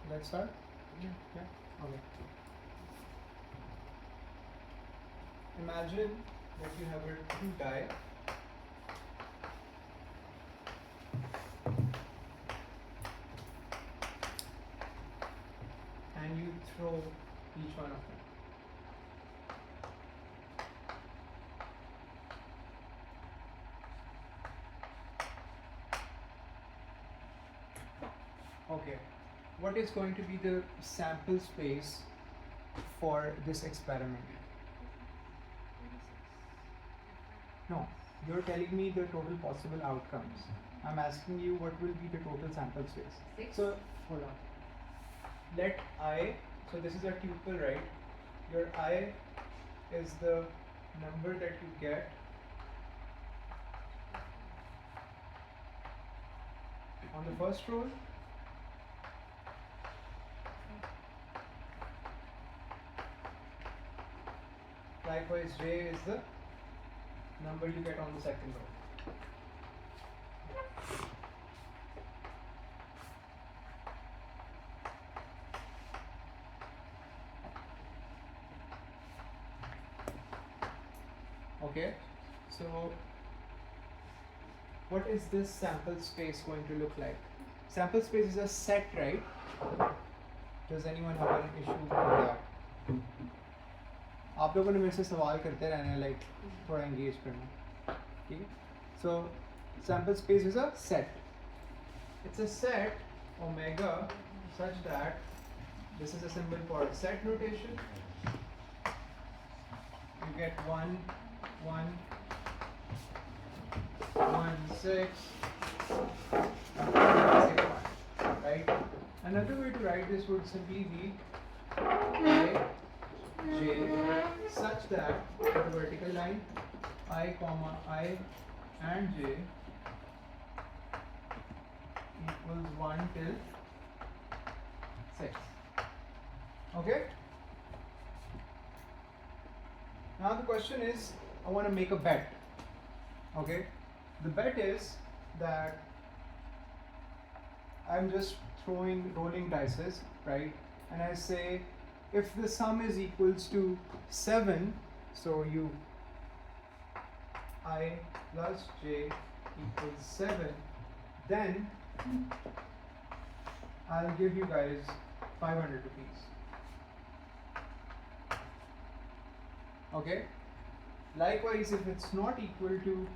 Let's start. Yeah. Okay. Imagine that you have a two die. And you throw each one of them. Okay. What is going to be the sample space for this experiment? No, you're telling me the total possible outcomes. I'm asking you what will be the total sample space. 6. So, hold on. Let I, so this is a tuple, right? Your I is the number that you get on the first roll. Likewise, J is the number you get on the second row. Okay, so what is this sample space going to look like? Sample space is a set, right? Does anyone have an issue with that? आप लोगों ने मेरे से सवाल करते रहना है, like थोड़ा engage करना, ठीक है? So sample space is a set. It's a set omega such that this is a symbol for set notation. You get 1, 1, 1, 6, 1, right? Another way to write this would simply be I, J such that the vertical line I comma I and J equals 1 till 6. Okay? Now the question is, I want to make a bet. Okay? The bet is that I'm just rolling dices, right? And I say, if the sum is equals to 7, so you I plus J equals 7, then I'll give you guys 500 rupees. Okay? Likewise, if it's not equal to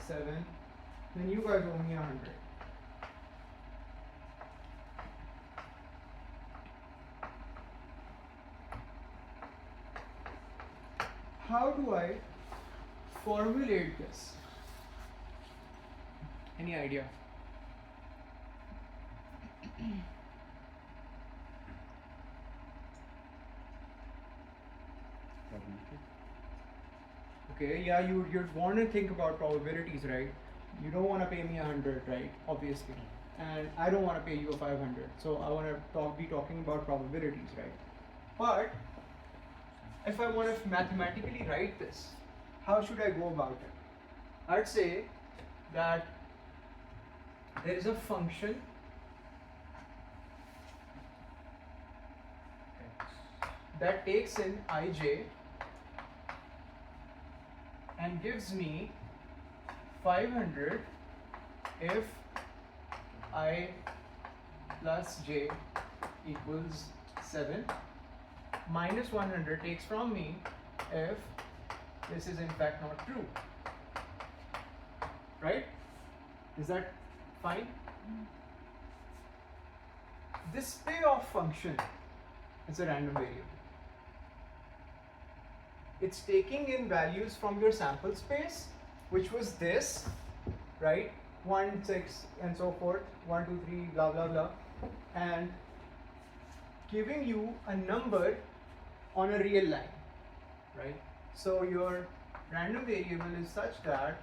7, then you guys owe me 100. How do I formulate this? Any idea? Okay, yeah, you'd want to think about probabilities, right? You don't want to pay me 100, right? Obviously. And I don't want to pay you a 500. So I want to be talking about probabilities, right? But if I want to mathematically write this, how should I go about it? I'd say that there is a function that takes in ij and gives me 500 if I plus j equals 7, minus 100 takes from me if this is in fact not true. Right? Is that fine? This payoff function is a random variable. It's taking in values from your sample space which was this, right? 1, 6, and so forth, 1, 2, 3, blah, blah, blah, and giving you a number on a real line, right? So your random variable is such that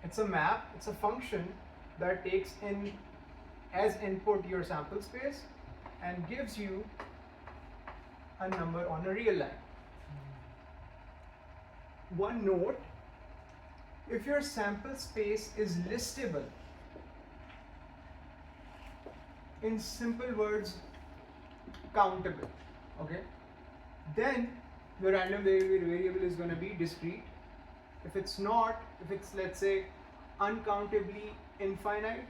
it's a map, it's a function that takes in as input your sample space and gives you a number on a real line. One note, if your sample space is listable, in simple words, countable, okay, then your random variable is going to be discrete. If it's not, if it's, let's say, uncountably infinite,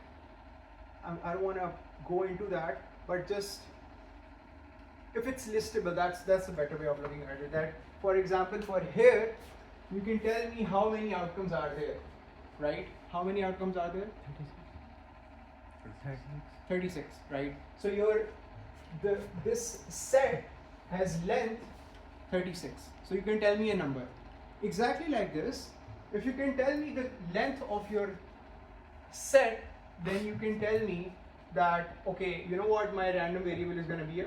I don't want to go into that, but just if it's listable, that's a better way of looking at it. That, for example, for here, you can tell me how many outcomes are there, right? How many outcomes are there? 36, right? So this set has length 36. So you can tell me a number. Exactly like this, if you can tell me the length of your set, then you can tell me that, okay, you know what, my random variable is going to be a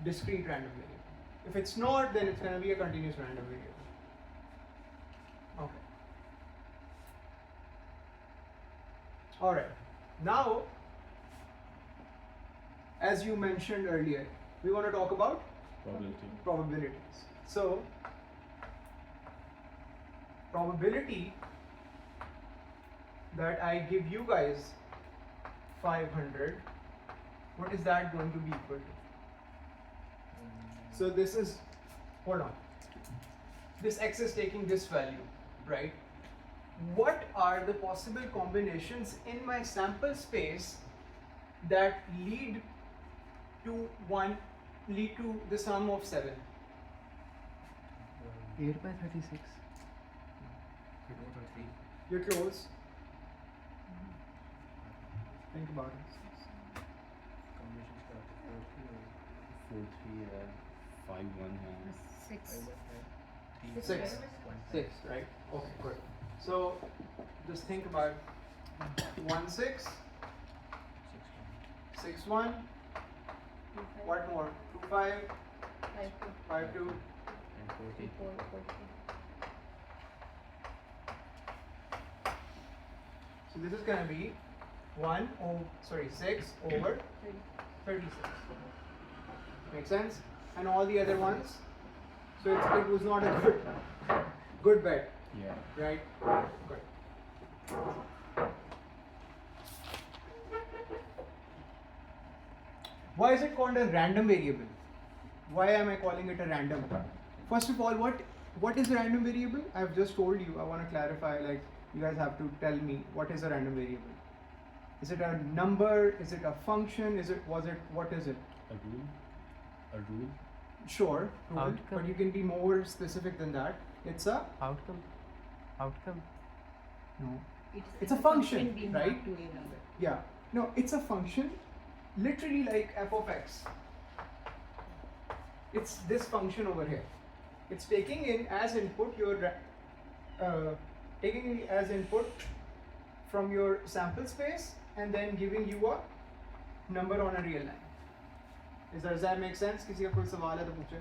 discrete random variable. If it's not, then it's going to be a continuous random variable. Okay. All right. Now, as you mentioned earlier, we want to talk about probabilities. So, probability that I give you guys 500, what is that going to be equal to? So this is, hold on, this x is taking this value, right? What are the possible combinations in my sample space that lead to the sum of 7? 8 by 36. You're close. Think about it. Combination start 4 3 5 1 Six. 6, right? Okay, good. So just think about 1 6, 6 1. What more? 2 5, 5 2. and 40. So this is gonna be 6 over 36. Make sense? And all the other ones. So it was not a good bet, Yeah. right? Good. Why is it called a random variable? Why am I calling it a random? First of all, what is a random variable? I've just told you. I want to clarify. Like, you guys have to tell me what is a random variable. Is it a number? Is it a function? What is it? A rule. Sure, rule, Outcome. but you can be more specific than that. It's a Outcome. no. It's a function, being right? mapped to a number. Yeah, no. It's a function, literally like f of x. It's this function over here. It's taking in as input from your sample space and then giving you a number on a real line. Does that make sense? किसी का कोई सवाल है तो पूछे.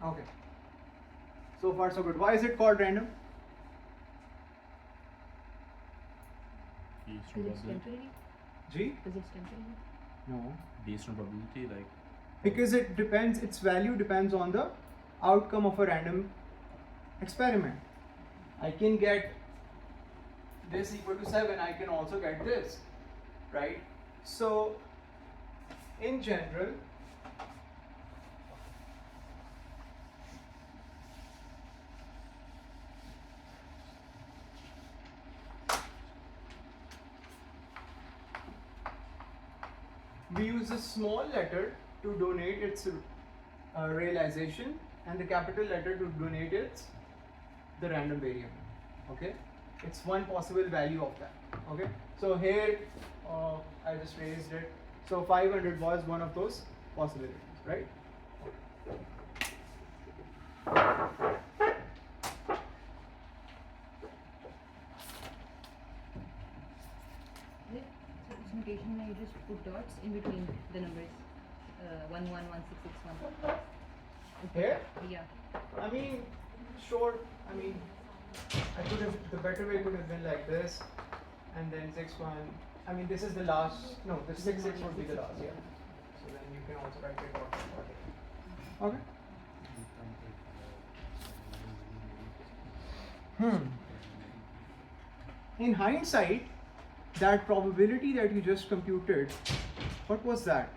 Okay. So far so good. Why is it called random? Based Because on it's probability. temporary. G? Because it's temporary. No. Based on probability, like. Because it depends, its value depends on the outcome of a random experiment. I can get this equal to 7, I can also get this, right? So, in general, we use a small letter to donate its realization and the capital letter to donate the random variable. Okay, it's one possible value of that. Okay, so here I just raised it. So 500 was one of those possibilities, right? So it's notation where you just put dots in between the numbers. 1 1 1 6 6 1. Here? Yeah. I mean, sure. I mean, I could have, the better way could have been like this, and then 6 1. I mean, this is the last. No, the 6 6 would be the last. Yeah. So then you can also write it out. Okay. In hindsight, that probability that you just computed, what was that?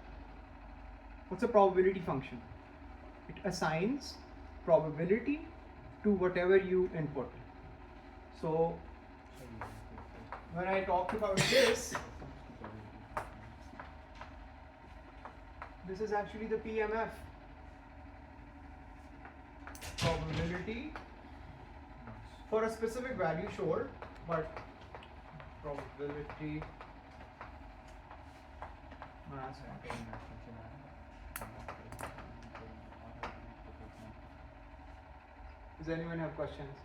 What's a probability function? It assigns probability to whatever you input. So when I talked about this is actually the PMF. Probability for a specific value, sure, but probability. Does anyone have questions?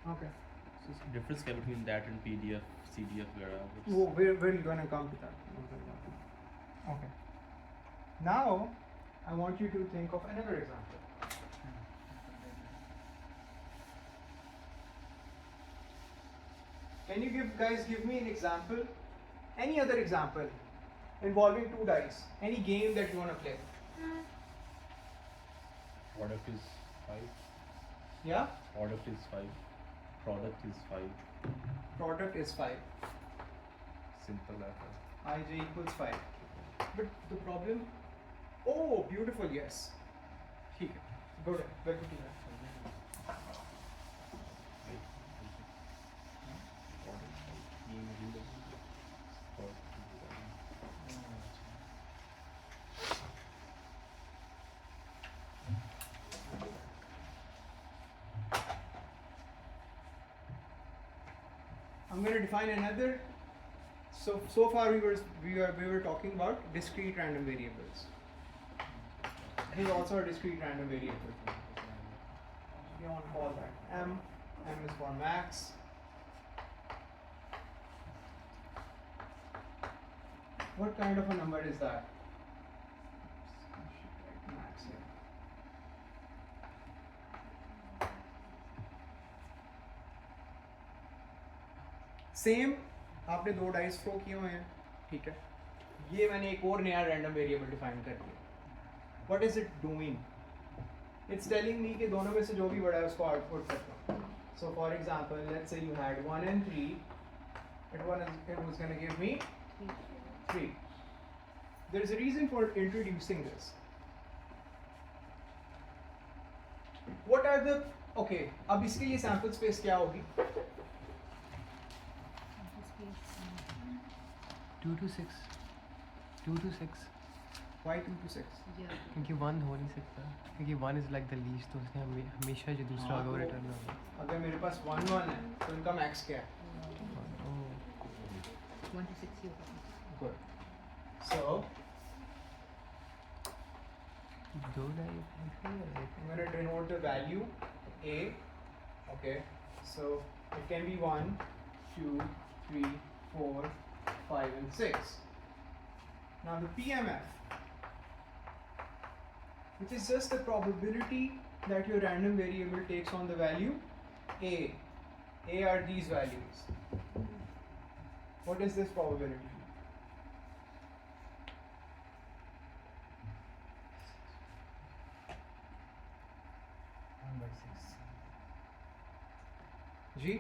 Okay. So difference क्या between that and PDF, CDF वगैरह? We're going to come to that. Okay. Now, I want you to think of another example. Can you guys give me an example? Any other example involving 2 dice? Any game that you want to play? Product is 5. Yeah? Product is 5. Product is 5. Product is 5. Simple as that. Ij equals 5. But the problem. Oh, beautiful, yes. ठीक है. Good. Very good. I'm going to define another. So far we were talking about discrete random variables. Here's also a discrete random variable. You want to call that M. M is for max. What kind of a number is that? Max here. Same आपने 2 dice throw किए हुए हैं, ठीक है. ये मैंने एक और नया रैंडम वेरिएबल डिफाइन कर दिया. What is it doing? It's telling me कि दोनों में से जो भी बड़ा है उसको आउटपुट करता हूँ. So for example let's say you had 1 and 3. It was going to give me 3. There is a reason for introducing this. What are the okay, अब इसके लिए सैंपल स्पेस क्या होगी? 2 to 6. 2 to 6. Why 2 to 6? Yeah. क्योंकि 1 हो नहीं सकता, क्योंकि 1 इज़ लाइक द लीस्ट, तो उसने हमेशा जो दूसरा होगा वो रिटर्न होगा. अगर मेरे पास 1 1 है तो इनका मैक्स क्या है? 1 to 6 you got. Good. So दो die I'm going to denote the value A. Okay. So it can be 1, 2, 3, 4, 5 and 6. Now the PMF, which is just the probability that your random variable takes on the value A. A are these values. What is this probability? जी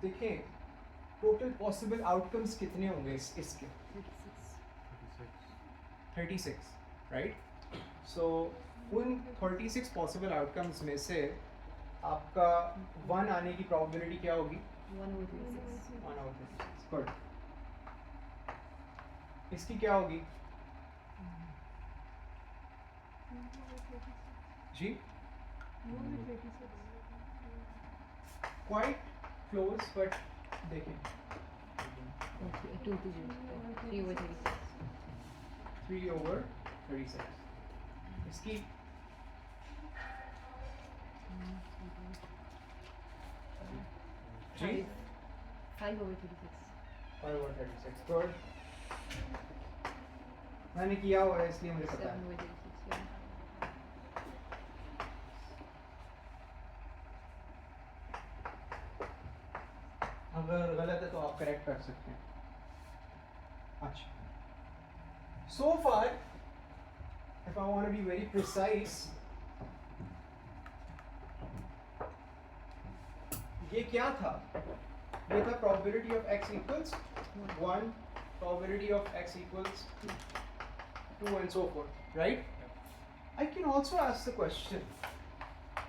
देखें total possible outcomes कितने होंगे इसके? 36, right? सो उन 36 possible outcomes में से आपका 1 आने की प्रोबेबिलिटी क्या होगी? 1 over 36. 1 over 36. गुड. इसकी क्या होगी? जी क्वाइट क्लोज, बट देखें Okay, 2 to 0. 3 over 36. 3 over 36. इसकी जी 5 over 36. 5 over 36. गुड. मैंने किया हुआ है इसलिए मुझे पता 7 है. over 36. Yeah. अगर गलत है तो आप करेक्ट कर सकते हैं. अच्छा. So far, if I want to be very precise, ये क्या था? ये था probability of x equals 1, probability of x equals 2 and so forth, right? I can also ask the question,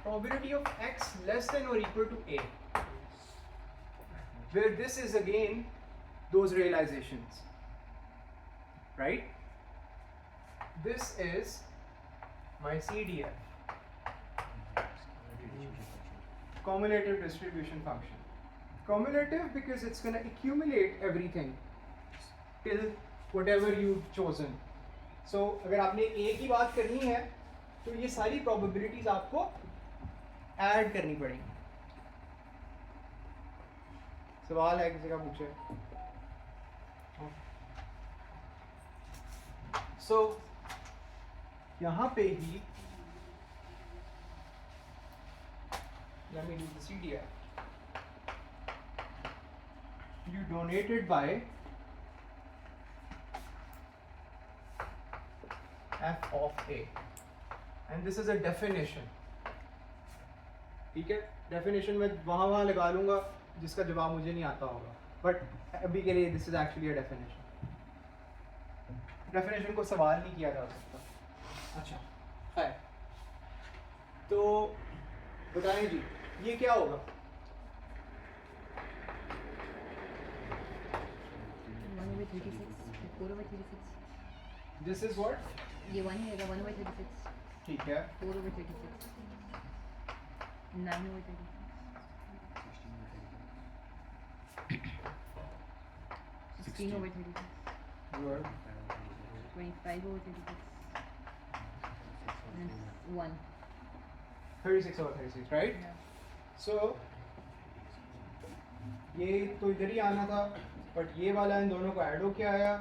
probability of x less than or equal to a, where this is again those realizations, right? This is my CDF, cumulative distribution function. Cumulative because it's going to accumulate everything till whatever you've chosen. So अगर आपने A की बात करनी है तो ये सारी probabilities आपको add करनी पड़ेगी. सवाल है किसी का पूछे? So यहाँ पे ही let me do the CDF. You donated by f of a, and this is a definition. ठीक है, definition में वहाँ लगा लूँगा जिसका जवाब मुझे नहीं आता होगा, but अभी के लिए this is actually a definition. Definition को सवाल नहीं किया जा सकता. अच्छा है, तो बताएं जी ये क्या होगा? 1 over 36. 4 over 36. This is what? ये 1 है 1 over 36. ठीक है. 4 over 36. 9 over 36. 16 over 36. Good. 25 over 36. And 1. 36 over 36, right? Yeah. So ये तो इधर ही आना था, बट ये वाला इन दोनों को ऐड हो के आया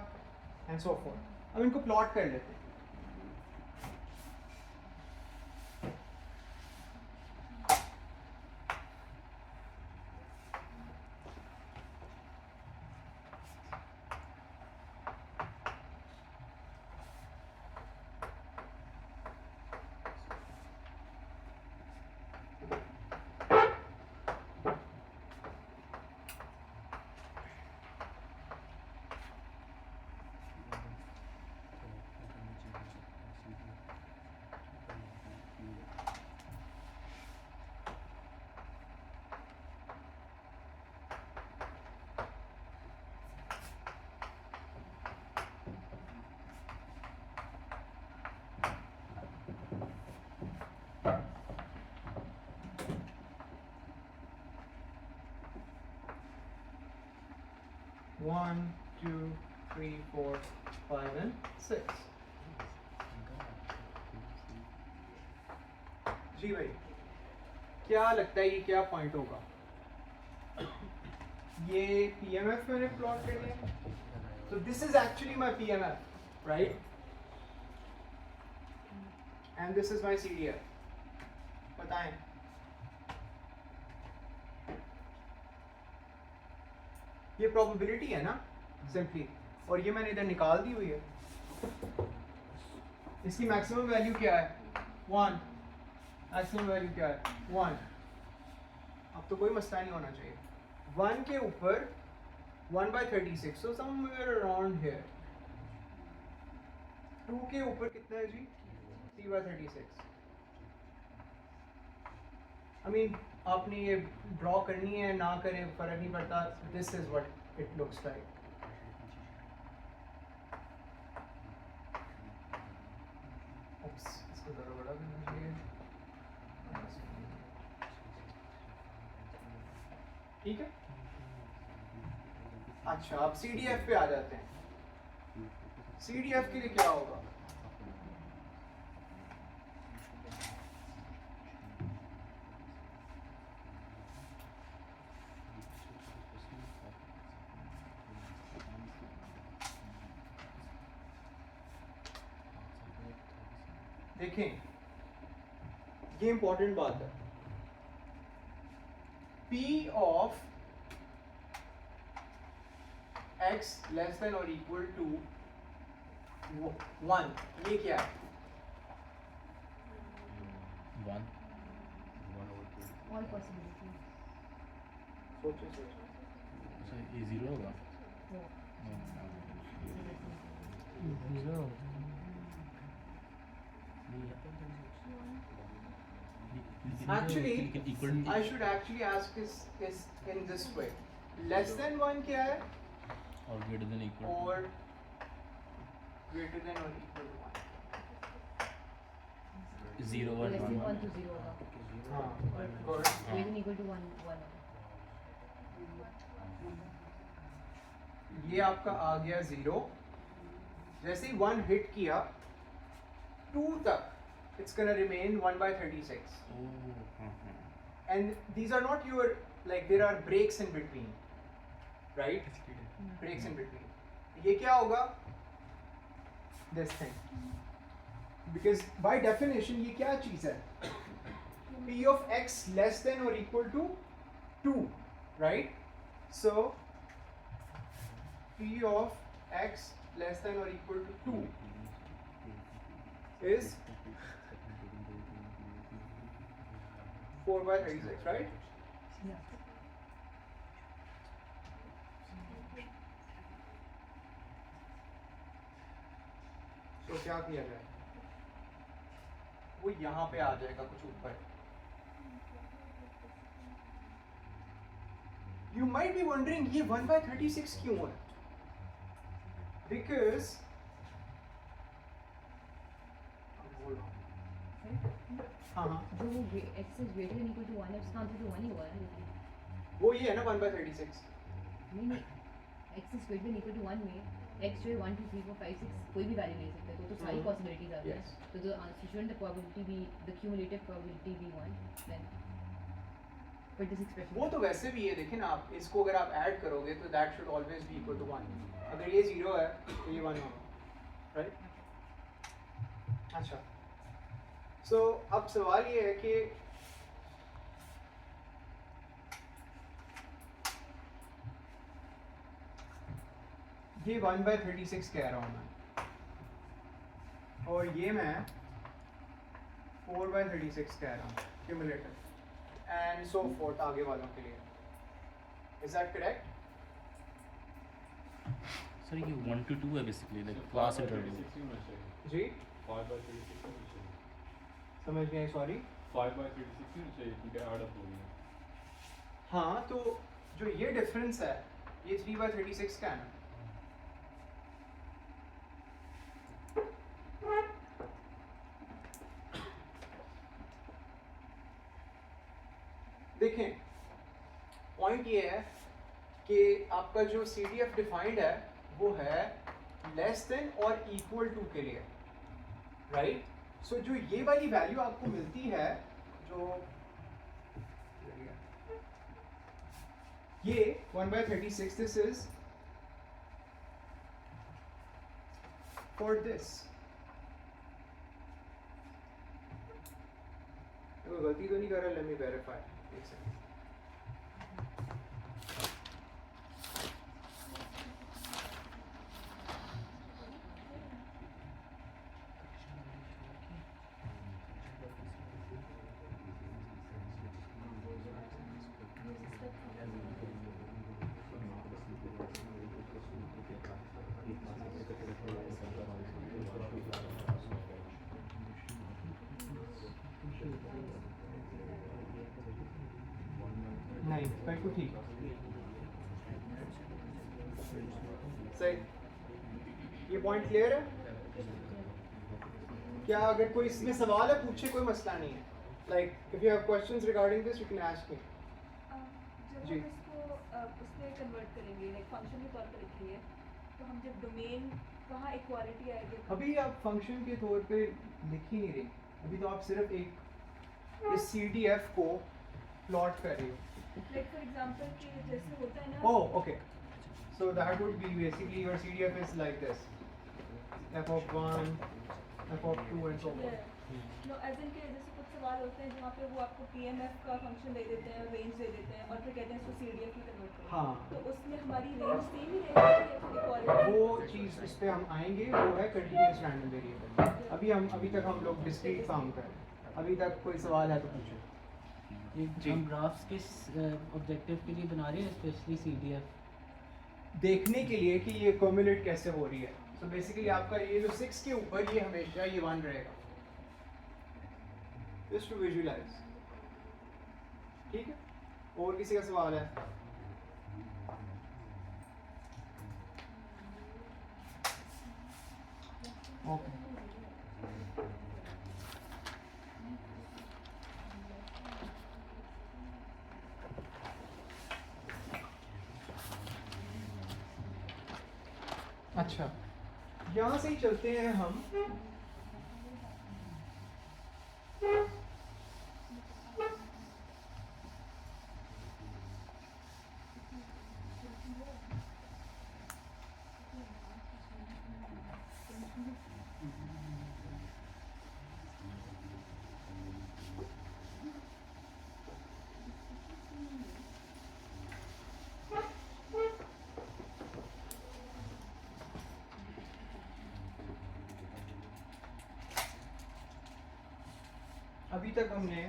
एंड सो फोर्थ. अब इनको प्लॉट कर लेते हैं. One, two, three, four, 5 and 6. जी भाई, क्या लगता है ये क्या पॉइंट होगा? ये PMF मैंने प्लॉट कर लिया. So this is actually my PMF, right? And this is my CDF. बताएं. ये प्रोबेबिलिटी है ना सिंपली, और ये मैंने इधर निकाल दी हुई है. इसकी मैक्सिमम वैल्यू क्या है? 1. मैक्सिमम वैल्यू क्या है? 1. अब तो कोई मसला नहीं होना चाहिए. 1 के ऊपर 1/36, so somewhere around here. 2 के ऊपर कितना है जी? 3/36. I mean, आपने ये ड्रॉ करनी है ना करे फर्क नहीं पड़ता. This is what it looks like. इसको ज़रा बड़ा करना चाहिए. ठीक है. अच्छा, अब CDF पे आ जाते हैं. CDF के लिए क्या होगा? देखें, ये इंपॉर्टेंट बात है. P of x less than or equal to 1, ये क्या है? 1 All possibilities. सोचो. अच्छा ये 0 होगा. No. Zero. Actually, equal I should actually ask is in this way. Less than 1 क्या है? or greater than equal Or greater than or equal to 1. 0 Less 1 than 1 1 to 0 होगा. हाँ, Or good. greater than equal to 1 1 होगा. ये आपका आ गया 0. जैसे ही 1 hit किया 2 तक it's gonna remain 1 by 36. And these are not your, like there are breaks in between, right? Breaks in between. ये क्या होगा? This thing. Because by definition ये क्या चीज़ है? P of x less than or equal to 2, right? So P of x less than or equal to 2 is 4 by 36, right? Yeah. तो क्या किया जाए? वो यहाँ पे आ जाएगा कुछ ऊपर. You might be wondering ये 1 by 36 क्यों है? Because हाँ जो वो x is greater than equal to 1 है उसका आंसर तो 1 ही होगा ना. वो ये है ना 1 by 36. नहीं x is greater than equal to 1 में x जो है 1 2 3 4 5 6 कोई भी वैल्यू ले सकते हैं तो सारी पॉसिबिलिटीज आ गई. Yes. तो the answer shouldn't the probability be the cumulative probability be 1 then but this expression वो तो वैसे भी है. देखें ना आप इसको अगर आप ऐड करोगे तो that should always be equal to 1. अगर ये 0 है तो ये 1 होगा, right? अच्छा. So अब सवाल ये है कि ये 1 by 36 कह रहा हूँ मैं और ये मैं 4 by 36 कह रहा हूँ cumulative and so forth आगे वालों के लिए. Is that correct? सर ये 1 to 2 है बेसिकली लाइक क्लास इंटरवल. जी 5 by 36 होनी चाहिए. समझ गए. सॉरी. 5 by 36 होनी चाहिए क्योंकि ऐड अप हो गई है. हाँ तो जो ये डिफरेंस है ये 3 by 36 का है ना. देखें पॉइंट ये है कि आपका जो CDF डिफाइंड है वो है लेस देन और इक्वल टू के लिए, राइट? सो जो ये वाली वैल्यू आपको मिलती है जो ये 1 by 36 this is for this. गलती तो नहीं कर रहा. Let me verify. एक सेकंड. नहीं बिल्कुल ठीक. सही. ये पॉइंट क्लियर है? क्या अगर कोई इसमें सवाल है पूछे, कोई मसला नहीं है. Like if you have questions regarding this you can ask me. जब जी. हम इसको उसमें कन्वर्ट करेंगे, लाइक फंक्शन के तौर पर लिखेंगे, तो हम जब डोमेन कहाँ इक्वालिटी आएगी? अभी आप फंक्शन के तौर पे लिख ही नहीं रहे, अभी तो आप सिर्फ एक इस CDF को प्लॉट कर रहे हो. लाइक फॉर एग्जांपल कि जैसे होता है ना, Oh, okay. So that would be basically your CDF is like this: f of 1, f of 2, and so on. No as इन के जैसे कुछ सवाल होते हैं जहाँ पे वो आपको PMF का फंक्शन दे देते हैं, रेंज दे देते हैं, और फिर कहते हैं इसको CDF में कन्वर्ट करो. हाँ. तो उसमें हमारी रेंज सेम ही रहेगी इक्वालिटी? वो चीज़ इस पे हम आएंगे, वो है कंटिन्यूस रैंडम वेरिएबल. अभी तक हम लोग डिस्क्रीट काम कर रहे हैं. अभी तक कोई सवाल है तो पूछो. जी. हम ग्राफ्स किस ऑब्जेक्टिव के लिए बना रहे हैं, स्पेशली CDF? देखने के लिए कि ये कम्युलेट कैसे हो रही है. सो बेसिकली आपका ये जो 6 के ऊपर ये हमेशा ये 1 रहेगा, जस्ट टू विजुअलाइज. ठीक है, और किसी का सवाल है? ओके. अच्छा, यहाँ से ही चलते हैं हम. अभी तक हमने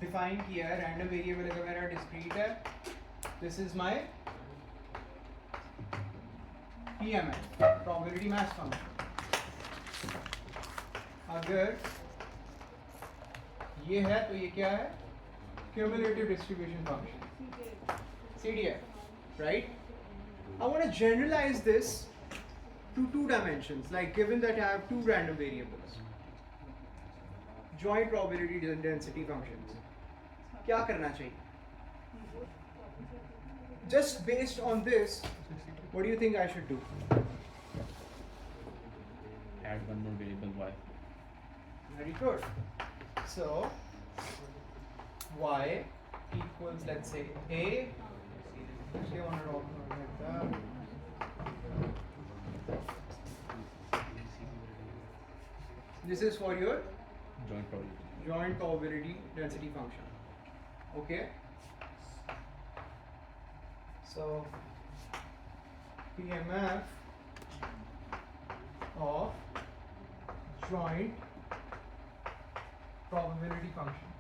डिफाइन किया है रैंडम वेरिएबल अगर मेरा डिस्क्रीट है, this is my PMF, probability match function. अगर ये है तो ये क्या है? Cumulative distribution function, CDF, right? I want to generalize this to 2 dimensions, like given that I have 2 random variables, joint probability density functions. क्या करना चाहिए? Just based on this, what do you think I should do? Add one more variable y. Very good. So y equals, let's say, a. Actually, I want to draw like that. This is for your Joint probability. density function. Okay. So PMF of joint probability function.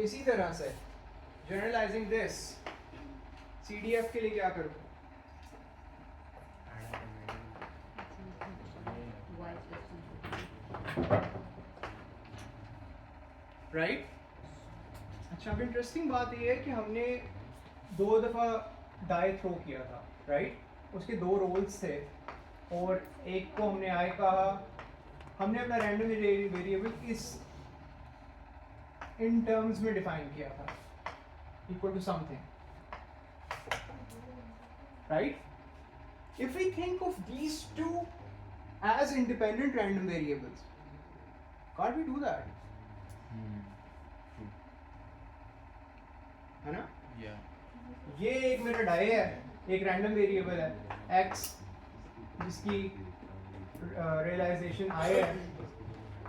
इसी तरह से generalising this CDF के लिए क्या करूँ? Right. अच्छा, अब interesting बात ये है कि हमने 2 दफ़ा डाई थ्रो किया था, राइट? उसके 2 रोल्स थे और एक को हमने आई कहा. हमने अपना रैंडम वेरिएबल इस इन टर्म्स में डिफाइन किया था, equal to something, right? If we think of these 2 as independent random variables, can't we do that? True. है ना? Yeah. ये एक मेरा डाई है, एक रैंडम वेरिएबल है x जिसकी रियलाइजेशन i है.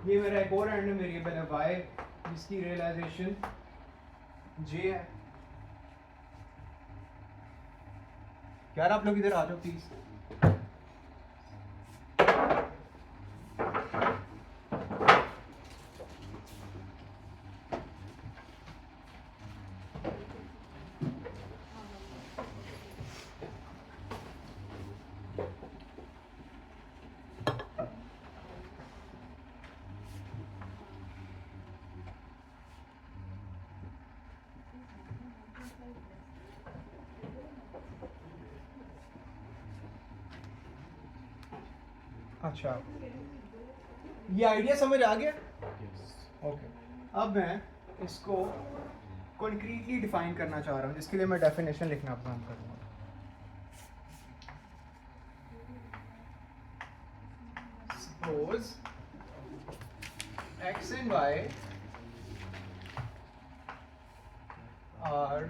ये मेरा एक और रैंडम वेरिएबल है y जिसकी रियलाइजेशन j है. यार आप लोग इधर आ जाओ प्लीज. अच्छा, ये आइडिया समझ आ गया? Yes. ओके, अब मैं इसको कॉन्क्रीटली डिफाइन करना चाह रहा हूँ, जिसके लिए मैं डेफिनेशन लिखना पसंद करूँगा. Suppose x and y are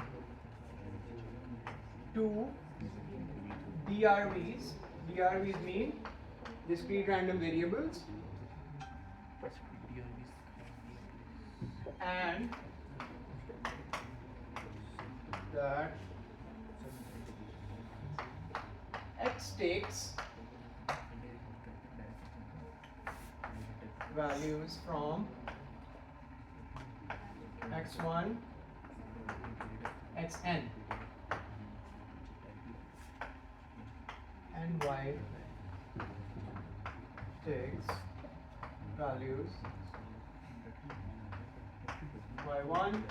two DRVs. DRVs mean discrete random variables, and that x takes values from x1 xn and y takes values y1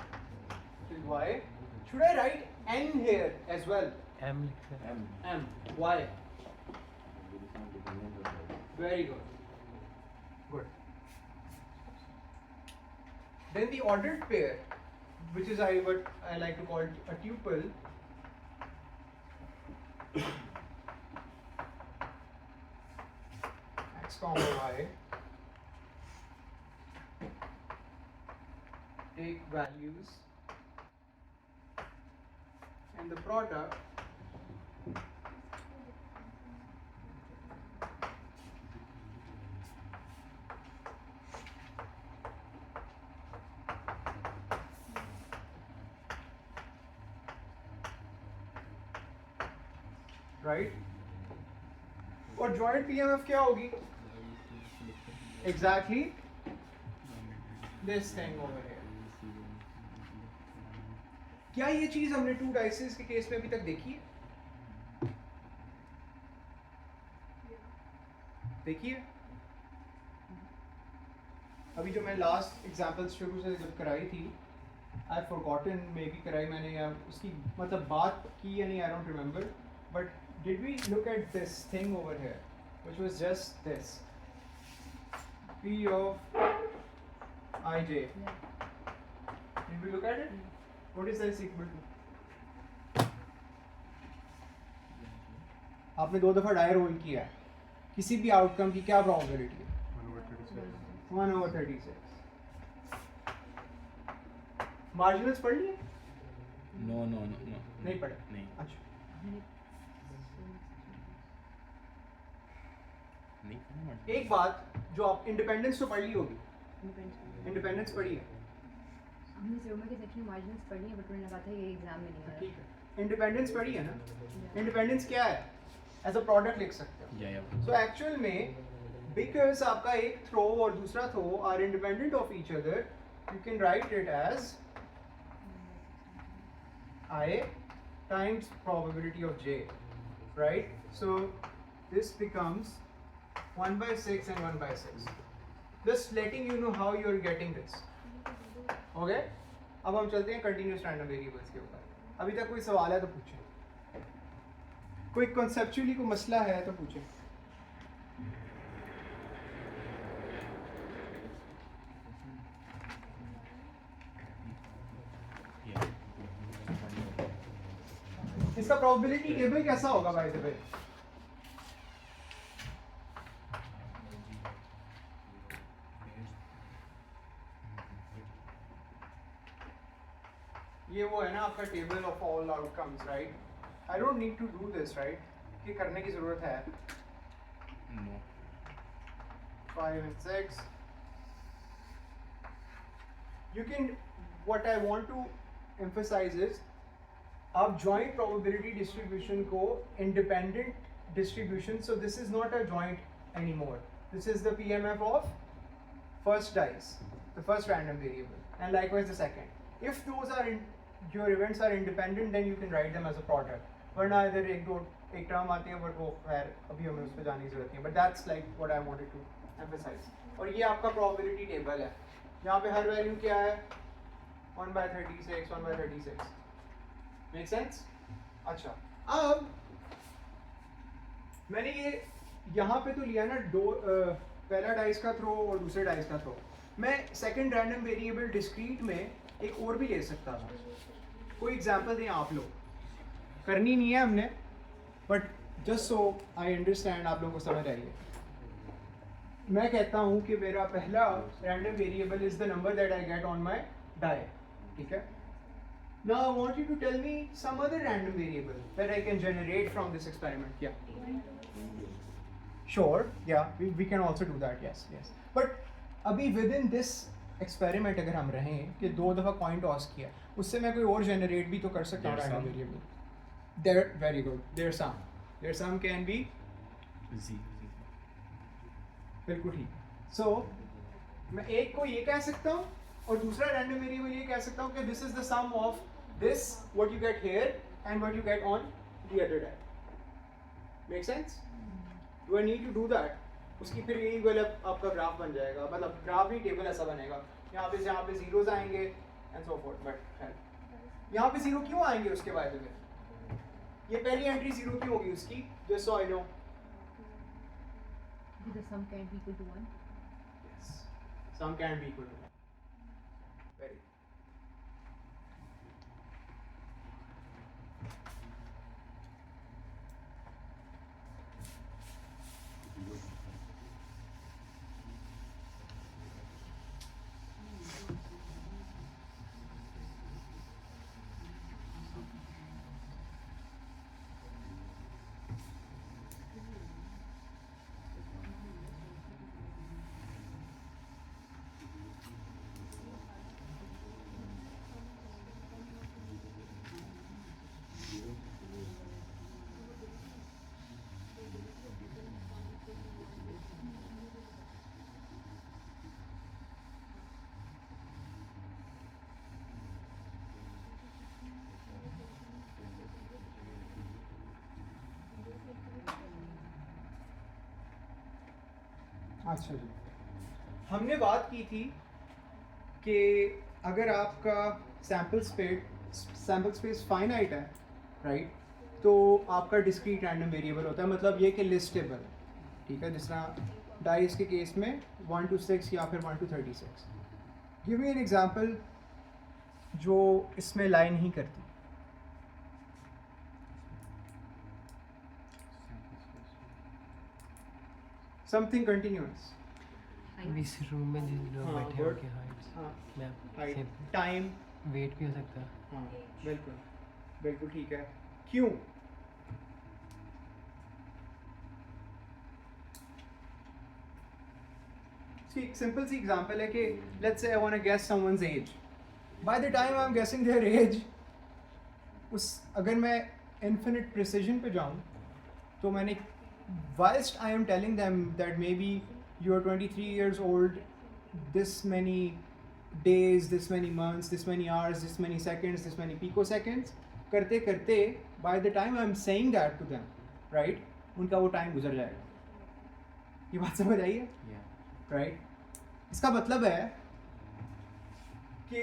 till y. Should I write n here as well? M लिखते हैं. M, y. Very good. Good. Then the ordered pair, which is what I like to call a tuple, x comma y, take values and the product right? और joint PMF क्या होगी? Exactly this thing over here. क्या ये चीज हमने to dices के case में अभी तक देखी है? देखिए, अभी जो मैं लास्ट एग्जांपल्स शुरू से जब कराई थी, I have forgotten may be कराई मैंने या उसकी मतलब बात की या नहीं, I don't remember, but did we look at this thing over here, which was just this P of ij? Yeah. Did we look at it? What is this equal to? आपने 2 दफा डाई रोल किया है, किसी भी outcome की क्या probability है? 1/36. मार्जिनल्स पढ़ लिए? No. नहीं पढ़े? नहीं. अच्छा, नहीं. एक बात जो आप इंडिपेंडेंस तो पढ़ ली होगी, इंडिपेंडेंस पढ़ी है, हमने सिरोमा के सेक्शन में मार्जिनल्स पढ़ी है, बट उन्होंने कहा था ये एग्जाम में नहीं आ ठीक है, इंडिपेंडेंस पढ़ी है ना? इंडिपेंडेंस क्या है? एज अ प्रोडक्ट लिख सकते हो. Yeah. सो एक्चुअल में बिकॉज आपका एक थ्रो और दूसरा throw are independent of each other, you can write it as I times probability of j, right? So this becomes 1/6 and 1/6. Just letting you know how you are getting this. Okay? अब हम चलते हैं continuous random variables के ऊपर. अभी तक कोई सवाल है तो पूछें, कोई कॉन्सेप्चुअली कोई मसला है तो पूछें. Yeah. इसका प्रोबेबिलिटी टेबल कैसा होगा बाय द वे? ये वो है ना आपका table of all outcomes, right? I don't need to do this, right? ये करने की जरूरत है? No. 5 and 6. You can, what I want to emphasize is, आप joint probability distribution को independent distribution, so this is not a joint anymore. This is the PMF of first dice, the first random variable, and likewise the second. If those are your events are independent, then you can write them as a product. वरना इधर एक term आती है, but वो खैर अभी हमें उस पर जाने की जरूरत नहीं है. But that's like what I wanted to emphasize. और ये आपका probability table है, यहाँ पे हर वैल्यू क्या है? 1/36, 1/36. Make sense? अच्छा, अब मैंने ये यहाँ पे तो लिया ना दो पहला डाइस का थ्रो और दूसरे डाइस का थ्रो। मैं सेकंड रैंडम वेरिएबल डिस्क्रीट में एक और भी ले सकता था। कोई एग्जांपल दें आप लोग, करनी नहीं है हमने, but just so I understand, आप लोगों को समझ आई है। मैं कहता हूँ कि मेरा पहला random variable is the number that I get on my die, ठीक है। Now I want you to tell me some other random variable that I can generate from this experiment. Yeah. Sure. Yeah, we can also do that. Yes, yes. But अभी within this experiment अगर हम रहें कि 2 दफ़ा coin toss किया, उससे मैं कोई और generate भी तो कर सकता हूँ random variable. There, very good. Their sum can be Z. बिल्कुल ठीक। So मैं एक को ये कह सकता हूँ और दूसरा random variable ये कह सकता हूँ कि this is the sum of this what you get here and what you get on the other die. Make sense? Do I need to do that? उसकी फिर यही वाला आपका ग्राफ बन जाएगा, मतलब ग्राफ ही टेबल ऐसा बनेगा, यहाँ पे जीरोस आएंगे and so forth. But यहाँ पे जीरो क्यों आएंगे उसके बाद में? ये पहली एंट्री जीरो क्यों होगी उसकी? Just so I know. The sum can be equal to 1. Yes. Sum can be equal to 1. Very good. अच्छा जी, हमने बात की थी कि अगर आपका सैम्पल स्पेस फाइनाइट है, राइट, तो आपका डिस्क्रीट रैंडम वेरिएबल होता है, मतलब ये कि लिस्टेबल, ठीक है। जिस तरह डाइस के केस में 1 to 6 या फिर 1 to 36। Give me an example जो इसमें लाई नहीं करती। Something continuous. इस रूम में जिन लोग हाँ, बैठे हैं word. उनके हाइट्स हाँ, मैं हाइट, टाइम, वेट भी हो सकता है। हाँ बिल्कुल बिल्कुल ठीक है। क्यों? एक सिंपल सी एग्जांपल है कि let's say I want to guess someone's age. By the time I am guessing their age, उस अगर मैं इन्फिनिट प्रिसिजन पे जाऊं तो मैंने whilst I am telling them that maybe you're 23 years old, this many days, this many months, this many hours, this many seconds, this many picoseconds, करते करते by the time I'm saying that to them, right, उनका वो time गुजर जाएगा। ये बात समझ आई है? राइट, इसका मतलब है कि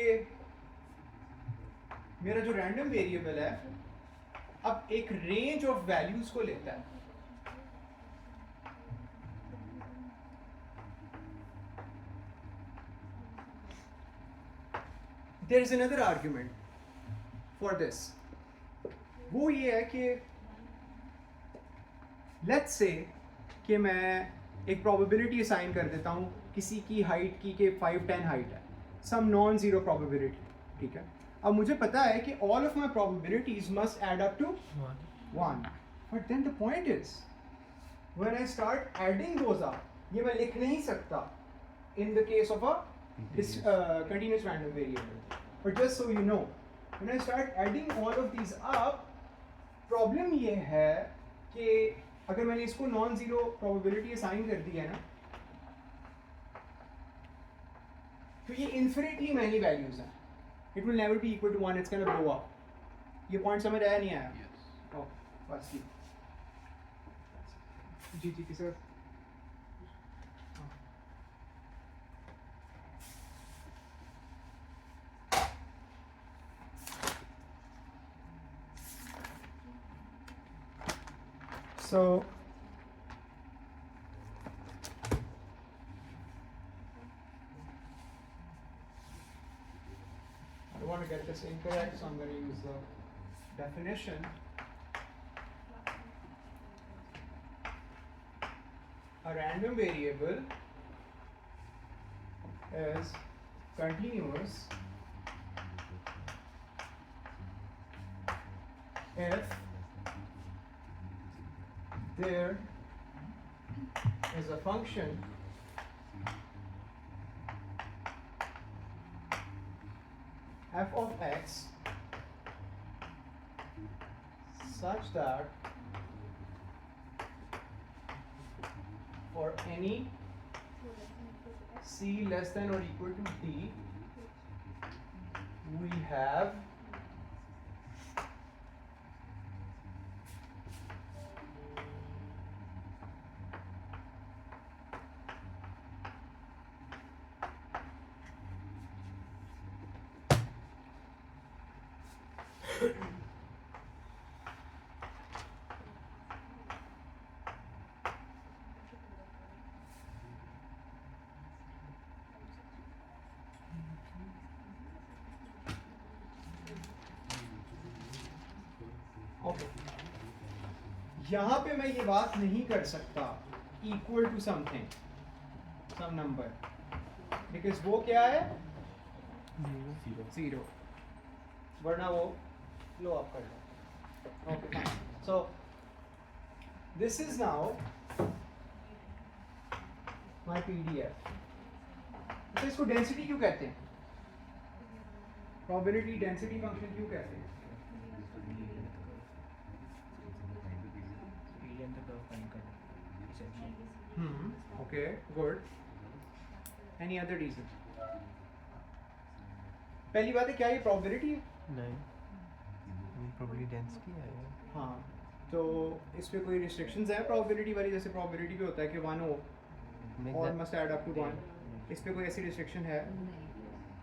मेरा जो रैंडम वेरिएबल है अब एक रेंज ऑफ वैल्यूज को लेता है। There is another argument for this. वो ये है कि let's say कि मैं एक probability assign कर देता हूँ किसी की हाइट की के 5'10" हाइट है, some non-zero probability, ठीक है। अब मुझे पता है कि all of my probabilities must add up to 1. But then the point is, when I start adding those up, ये मैं लिख नहीं सकता in the case of a continuous random variable. But just so you know, when I start adding all of these up, problem ये है कि अगर मैंने इसको non-zero probability assign कर दिया ना, तो ये infinitely many values हैं. It will never be equal to 1. It's gonna blow up. ये point समझ आया नहीं आया? Yes. Oh, बस ठीक. जी की sir. So get this incorrect, so I'm going to use the definition. A random variable is continuous if there is a function f of x such that for any c less than or equal to d, we have okay यहाँ पे मैं ये बात नहीं कर सकता equal to something some number, because वो क्या है जीरो, वरना वो लो आप कर लो. Okay so this is now my PDF. तो इसको डेंसिटी क्यों कहते हैं, प्रोबेबिलिटी डेंसिटी फंक्शन क्यों कहते हैं? Okay, good. Any other reason? पहली बात है क्या ये probability है? नहीं, probability density है. हाँ, तो इस पे कोई restrictions है probability वाली, जैसे probability पे होता है कि 1 हो और must add up to 1. इस पे कोई ऐसी restriction है?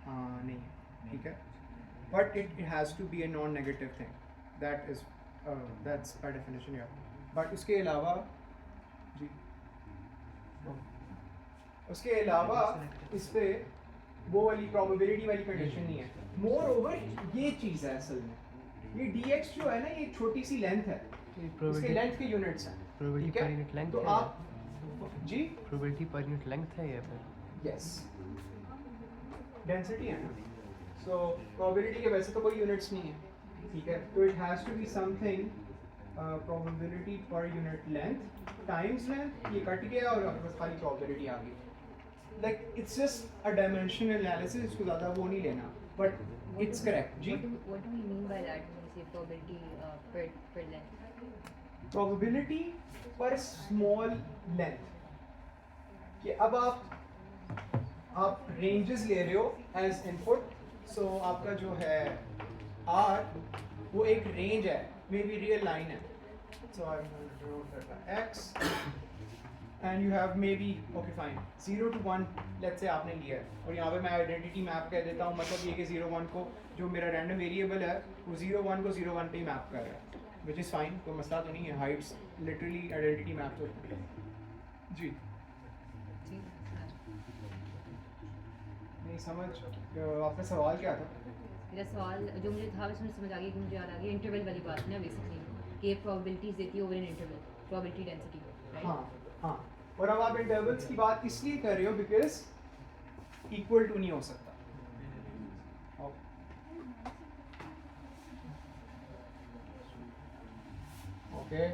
हाँ नहीं है, ठीक है. But it has to be a non-negative thing. That is that's by definition here. But उसके अलावा जी उसके अलावा इस पे वो वाली प्रोबेबिलिटी वाली कंडीशन नहीं है. मोर ओवर ये चीज़ है असल में, ये dx जो है ना, ये छोटी सी लेंथ है, इसके लेंथ के यूनिट्स हैं, ठीक है. तो आप जी प्रोबेबिलिटी पर यूनिट लेंथ है ये पर. यस, डेंसिटी है ना, सो प्रोबेबिलिटी के वैसे तो कोई यूनिट्स नहीं है, ठीक है. तो it has to be something probability per unit length times length, ये कट गया और आपके पास खाली प्रोबेबिलिटी आ गई. Like it's just a dimensional analysis, इसको ज़्यादा वो नहीं लेना, but it's correct. Ji. What do we mean by that when we say probability per length? Probability per small length. कि अब आप ranges ले रहे हो as input, so आपका जो है R वो एक range है, maybe real line है, so I'm going to denote that by X. And you have maybe okay fine 0 to 1 let's say आपने लिया है, और यहाँ पे मैं आइडेंटिटी मैप कह देता हूँ, मतलब ये कि 0 1 को जो मेरा रैंडम वेरिएबल है वो 0 1 को 0 1 पे ही मैप कर रहा है, which is fine, कोई मसला तो नहीं है. हाइट्स लिटरली आइडेंटिटी मैप होती है. जी नहीं समझ, आपका सवाल क्या था? मेरा सवाल जो मुझे था उसमें समझ आ गया कि मुझे याद आ गया इंटरवल वाली बात ना, बेसिकली कि प्रोबेबिलिटीज देती है over an interval, probability density. हाँ हाँ, और अब आप इंटरवल्स की बात इसलिए कर रहे हो बिकॉज इक्वल टू नहीं हो सकता. ओके,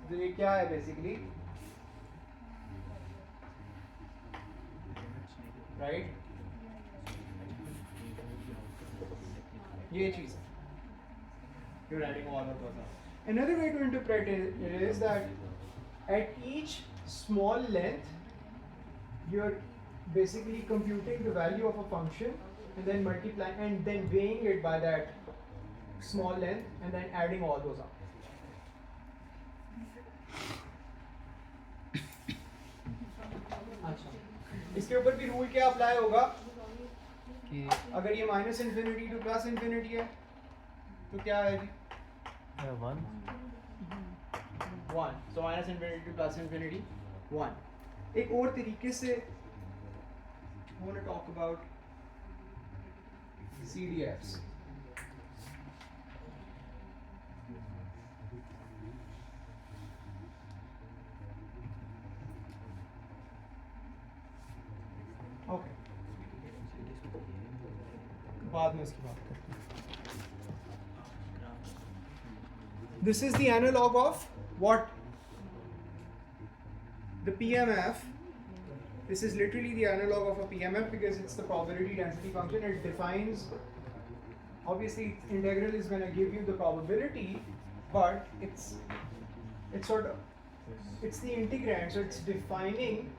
तो ये क्या है बेसिकली, राइट, ये चीज है. You're adding all of those up. Another way to interpret it is that at each small length, you're basically computing the value of a function and then multiplying and then weighing it by that small length and then adding all those up. अच्छा, इसके ऊपर भी rule क्या apply होगा कि अगर ये minus infinity two plus infinity है तो क्या है जी? 1. 1. So minus infinity to plus infinity 1. एक और तरीके से I want to talk about CDFs. Okay. बाद में इसकी बात करते हैं. This is the analog of what? The PMF. This is literally the analog of a PMF because it's the probability density function. It defines, obviously integral is going to give you the probability, but it's the integrand, so it's defining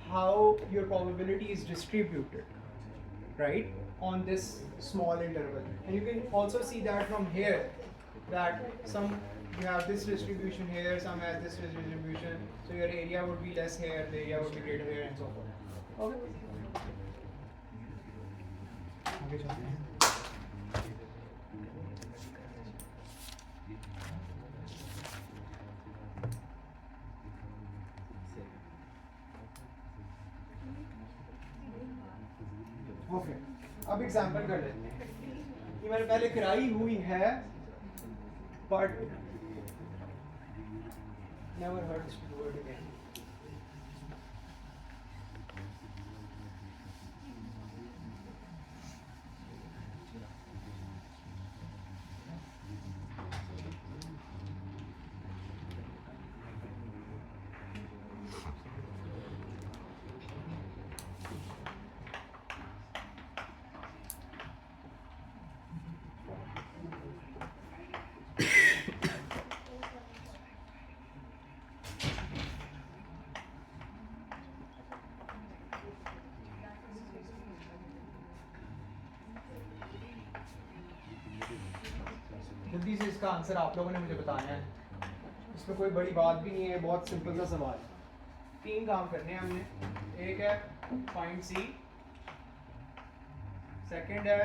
how your probability is distributed, right, on this small interval. And you can also see that from here, that you have this distribution here, some has this distribution, so your area would be less here, the area would be greater here, and so forth. Okay. आगे चलते हैं. Okay, अब example कर लेते हैं. ये मैंने पहले कराई हुई है, but never hurts to do it again. जल्दी से इसका आंसर आप लोगों ने मुझे बताना है. इसमें कोई बड़ी बात भी नहीं है, बहुत सिंपल सा सवाल. 3 काम करने हैं हमने. एक है फाइंड सी, सेकंड है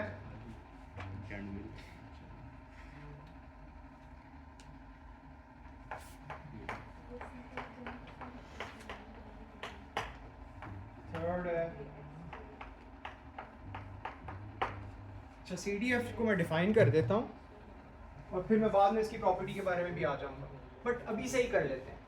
थर्ड है. अच्छा, CDF को मैं डिफाइन कर देता हूँ और फिर मैं बाद में इसकी प्रॉपर्टी के बारे में भी आ जाऊंगा, बट अभी से ही कर लेते हैं.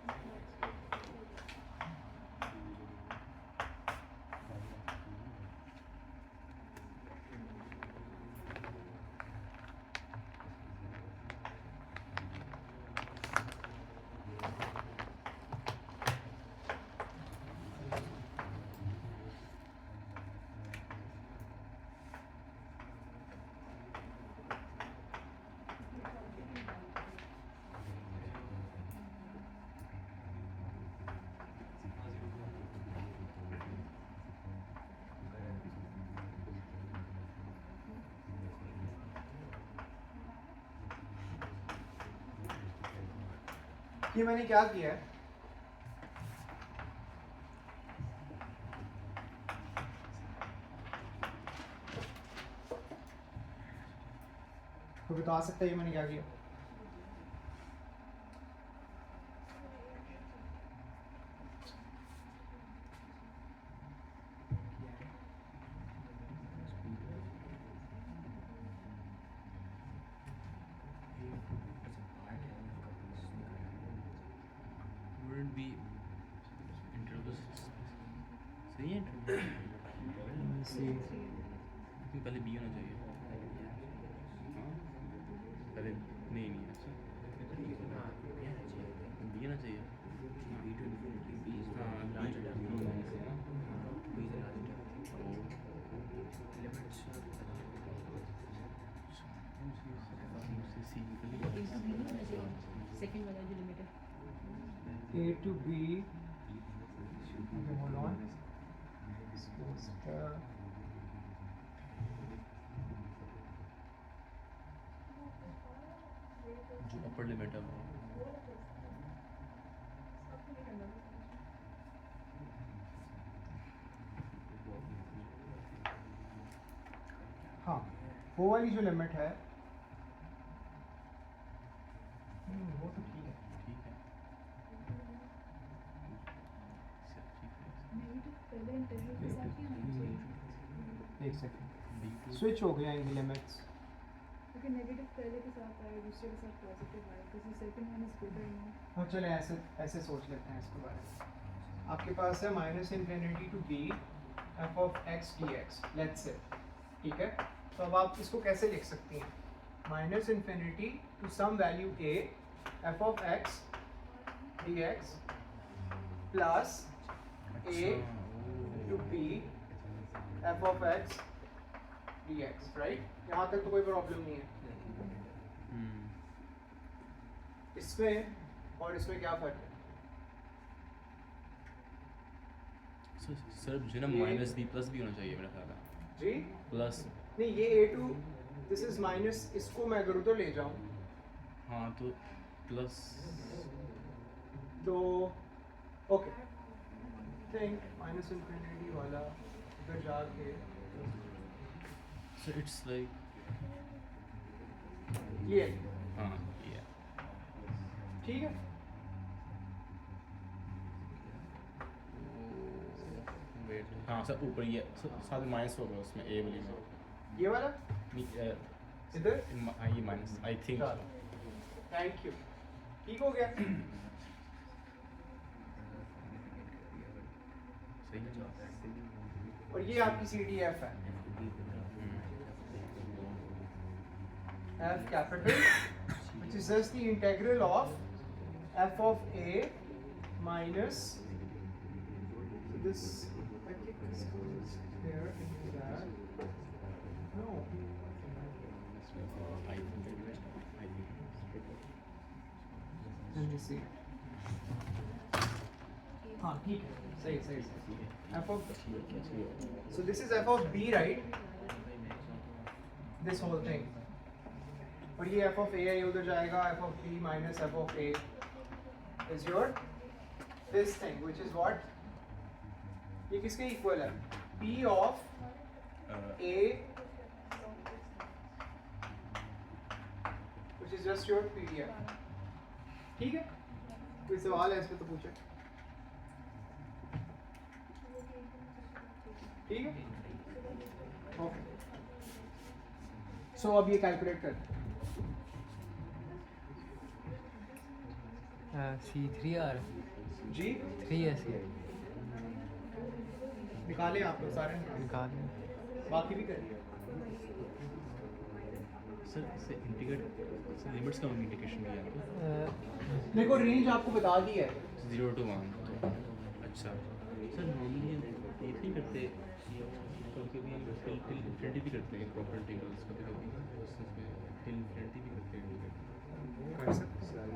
ये मैंने क्या किया है, कोई बता सकता है ये मैंने क्या किया? Wouldn't be interval सही है interval? पहले B होना चाहिए. पहले नहीं अच्छा. B होना चाहिए. सेकंड वाला जो लिमिट है. A to B. Okay, hold on. जो अपर लिमिट है वो. हाँ, वो वाली जो लिमिट है, वो तो ठीक है. ठीक है. पहले इंटरव्यू के साथ ही होना चाहिए. एक सेकंड. स्विच हो गया इनकी लिमिट्स। क्योंकि नेगेटिव पहले के साथ आए दूसरे के साथ पॉजिटिव आए तो second one is greater no. हाँ चले ऐसे ऐसे सोच लेते हैं इसके बारे में। आपके पास है -∞ to b f of x dx, let's say, ठीक है। तो अब आप इसको कैसे लिख सकती हैं? -∞ to some value a f of x dx plus a to b f of x dx, right? यहाँ तक तो कोई प्रॉब्लम नहीं है। इसमें और इसमें क्या फर्क है? सर मुझे ना ये- माइनस बी प्लस भी होना चाहिए मेरा ख्याल है। जी प्लस नहीं, ये a2 दिस इज माइनस, इसको मैं अगर उधर ले जाऊं हाँ तो प्लस तो ओके थिंक -∞ वाला उधर जाके सर इट्स लाइक ये हाँ ये ठीक है। वेट हाँ सर ऊपर ये साथ में माइनस होगा उसमें ए वाली में ये वाला नहीं, इधर हाँ ये minus I think thank you, ठीक हो गया। सही है। और ये आपकी CDF है, f capital which is just the integral of f of a minus this, I think this goes here into that, no, let me see, हाँ ठीक है, सही सही सही, f of, so this is f of b, right, this whole thing, और ये f of a है, ये उधर जाएगा, f of b minus f of a is your this thing which is what, ये किसके इक्वल है? p of a which is just your PDF, ठीक है? कोई सवाल है इसमें तो पूछे, ठीक है? ओके, सो अब ये कैलकुलेट करते हैं। C3R जी 3S निकाले आप लोग सारे निकाले, निकाल बाकी भी करिए। सर इससे इंटीग्रेट सर लिमिट्स का इंडिकेशन दिया आपको मेरे को रेंज आपको बता दी है। 0 to 1 तो अच्छा सर नॉर्मली ये नहीं करते कभी कभी टिल इन्फिनिटी भी करते हैं प्रॉपर इंटीग्रल्स कभी कभी उसमें टिल इन्फिनिटी भी करते हैं कर सकते हैं,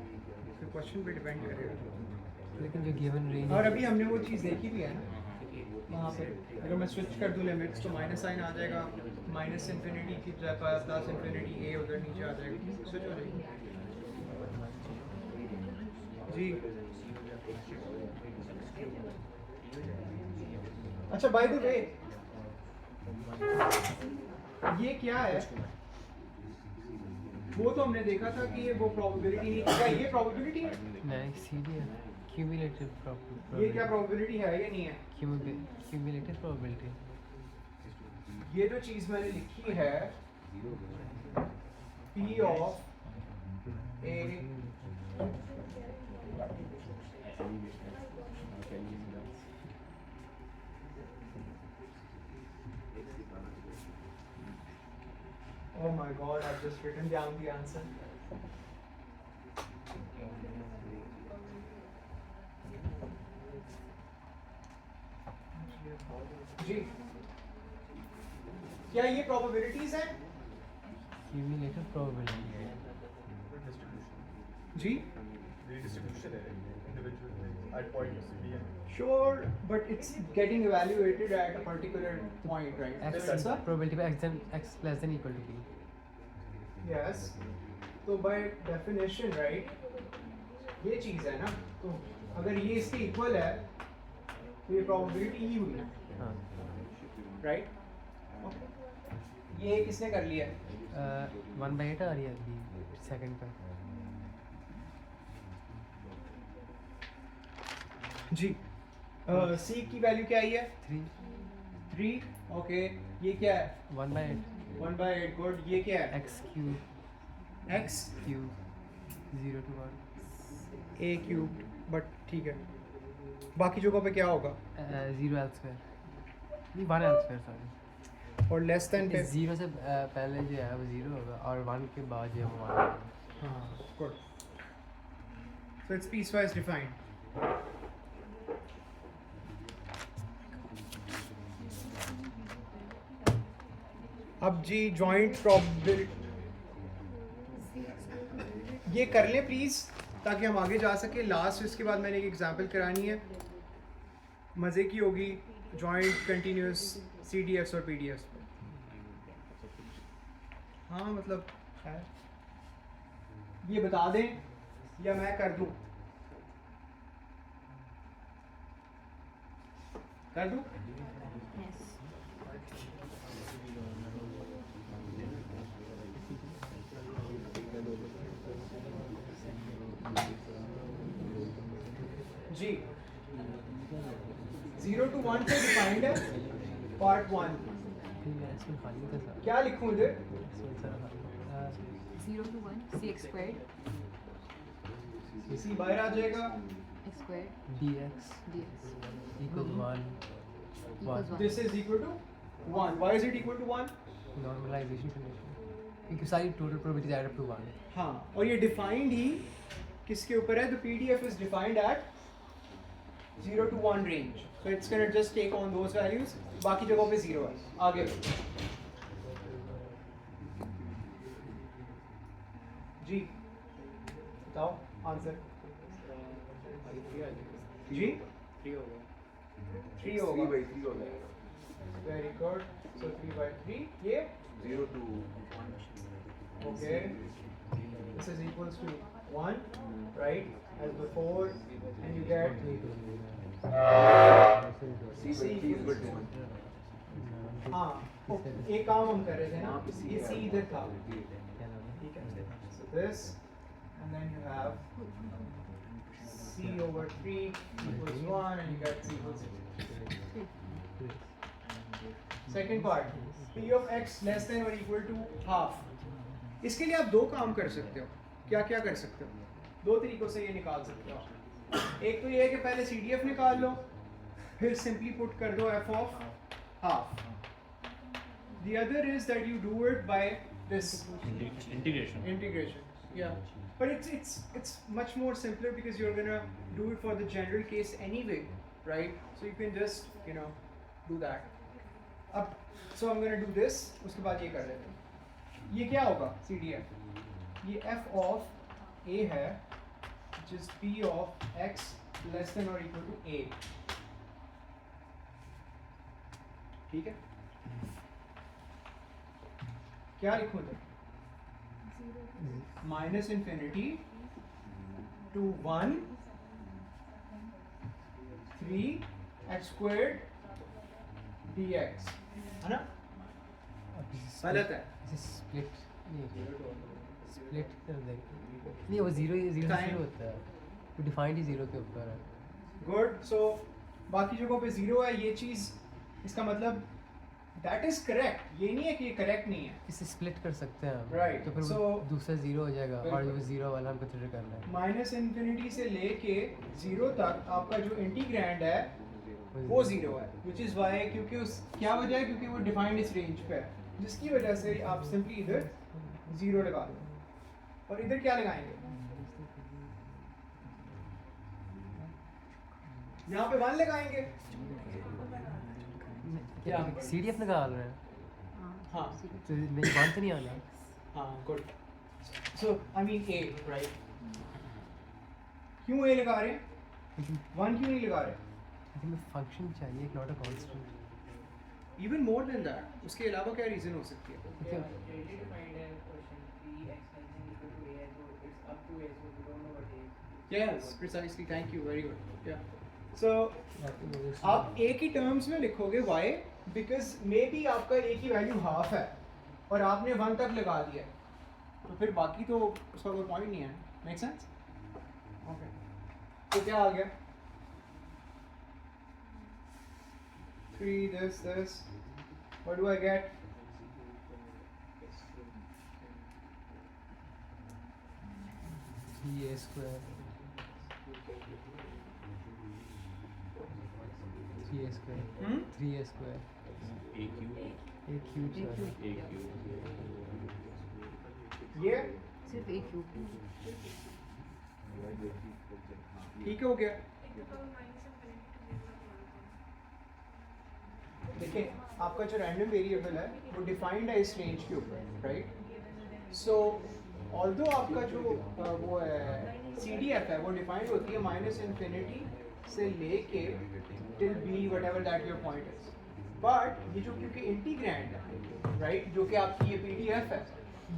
फिर क्वेश्चन पे डिपेंड करेगा। लेकिन जो गिवन रेंज और अभी हमने वो चीज़ देखी भी है ना वहाँ पे, अगर मैं स्विच कर दूँ लिमिट्स तो माइनस साइन आ जाएगा, -∞ की जगह +∞ a उधर नीचे आ जाएगा, स्विच हो जाएगी। जी अच्छा, बाय द वे ये क्या है? वो तो हमने देखा था कि ये वो प्रोबेबिलिटी, क्या ये प्रोबेबिलिटी है? नहीं CD क्यूमुलेटिव ये क्या प्रोबेबिलिटी है या नहीं है? क्यूमुलेटिव प्रोबेबिलिटी ये जो चीज मैंने लिखी है P of a oh my god, I've just written down the answer. जी क्या ये प्रोबेबिलिटीज हैं? क्यूमुलेटिव प्रोबेबिलिटी जी Redistribution है individual at point B and sure, but it's getting evaluated at a particular point, right? x That's a- probability x less than equal to b yes, तो by definition, right, ये चीज है ना, तो अगर ये इसके इक्वल है तो ये प्रोबेबिलिटी ही हुई, हाँ राइट? ये किसने कर लिया? 1/8 आ रही है अभी सेकंड पे जी C की वैल्यू क्या आई है? 3 3 ओके ये क्या है 1/8 1/8 गुड ये क्या है x cube x 0 to 1 a cube but ठीक है बाकी जगहों पे क्या होगा 0 l square नहीं 1 l square सॉरी और लेस देन पे जीरो से पहले जो है वो 0 होगा और 1 के बाद जो है वो 1 होगा हाँ good so it's piecewise defined अब जी जॉइंट प्रोबेबिलिटी ये कर लें प्लीज़ ताकि हम आगे जा सके लास्ट इसके बाद मैंने एक एग्जांपल करानी है मज़े की होगी जॉइंट कंटिन्यूस CDFs और PDFs पे हाँ मतलब है ये बता दें या मैं कर दूं कर दूं जी 0 to 1 पे डिफाइंड है पार्ट 1 इसमें खाली था सर क्या लिखूं इधर इसमें sir 0 to 1 cx squared C बाहर आ जाएगा x squared dx dx equals 1 equals 1. This is equal to 1 why is it equal to 1 normalisation condition क्योंकि सारी टोटल प्रोबेबिलिटीज ऐड अप टू 1 हाँ और ये डिफाइंड ही किसके ऊपर है the PDF is defined at 0 to 1 range so it's gonna just take on those values बाकी जगहों पे 0 है आगे जी बताओ आंसर जी 3 होगा 3 by 3 होगा वेरी गुड सो 3/3 ये 0 to 1 okay this is equals to 1 right as before and you get C by 3 is equal to 1 हाँ एक काम हम कर रहे थे ना ये C इधर था ठीक है so this and then you have C over 3 equals 1 and you get C equals 6 second part P of x less than or equal to half इसके लिए आप दो काम कर सकते हो क्या क्या कर सकते हो दो तरीकों से ये निकाल सकते हो एक तो ये है कि पहले CDF निकाल लो फिर सिंपली पुट कर दो f of half the other is that you do it by this integration yeah but it's much more simpler because you're gonna do it for the general case anyway right so you can just do that अब so I'm gonna do this उसके बाद ये कर लेते हैं ये क्या होगा CDF ये f of a है which is p of x less than or equal to a ठीक है क्या लिखूं इधर minus infinity to 1 3 x squared dx है ना गलत है स्प्लिट कर देंगे नहीं वो 0 से शुरू होता है तो डिफाइंड ही 0 के ऊपर है गुड सो बाकी जगहों पे 0 है ये चीज़ इसका मतलब दैट इज करेक्ट ये नहीं है कि ये करेक्ट नहीं है इसे स्प्लिट कर सकते हैं हम Right. तो फिर So, वो दूसरा 0 हो जाएगा और बिल्कुल। वो 0 वाला हम कंसीडर करना है माइनस इन्फिनिटी से लेके 0 तक आपका जो इंटीग्रैंड है वो 0 है विच इज़ वाई क्योंकि उस क्या वजह है क्योंकि वो डिफाइंड इस रेंज पे है जिसकी वजह से आप सिंपली इधर 0 लगा दो और इधर क्या लगाएंगे यहाँ पे 1 लगाएंगे क्या CDF निकाल रहे हैं हाँ तो मेरी बात तो नहीं आना हाँ good so I mean A right क्यों ए लगा रहे हैं लेकिन 1 क्यों नहीं लगा रहे हमें फंक्शन चाहिए not a constant even more than that उसके अलावा क्या रीजन हो सकती है yes precisely thank you very good या सो आप ए की टर्म्स में लिखोगे वाई बिकॉज मे बी आपका ए की वैल्यू हाफ है और आपने 1 तक लगा दिया तो फिर बाकी तो उसका कोई पॉइंट नहीं है मेक सेंस ओके तो क्या आ गया 3 this. What do I get? Three A square three A square three A square A Q A cube sorry A Q ये सिर्फ एक क्यूब ठीक हो गया। देखिए आपका जो रैंडम वेरिएबल है वो डिफाइंड है इस रेंज के ऊपर, राइट। सो ऑल्दो आपका जो वो है CDF है वो डिफाइंड होती है -∞ से लेके till b whatever that your point is, but ये जो क्योंकि इंटीग्रैंड है, राइट, जो कि आपकी ये PDF है,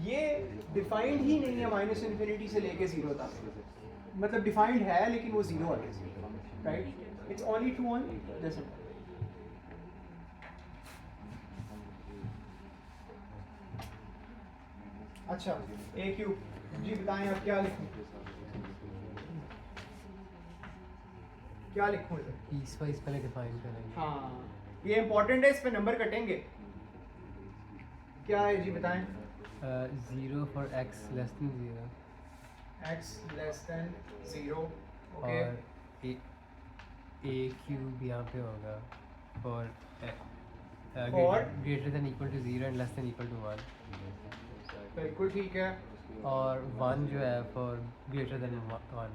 ये डिफाइंड ही नहीं है -∞ से लेके 0 तक। मतलब डिफाइंड है लेकिन वो 0 है, right. It's only true on this. अच्छा ए क्यूब, जी बताएं आप क्या लिखूं, क्या लिखूं इधर? पीस वाइज पहले डिफाइन करेंगे। हाँ ये इम्पोर्टेंट है, इस पे नंबर कटेंगे। क्या है जी बताएं? 0 for x less than 0 x less than 0, okay. और ए क्यूब यहाँ पे होगा फॉर और greater than equal to 0 and less than equal to 1, बिल्कुल ठीक है। और 1 जो है फॉर ग्रेटर देन 1,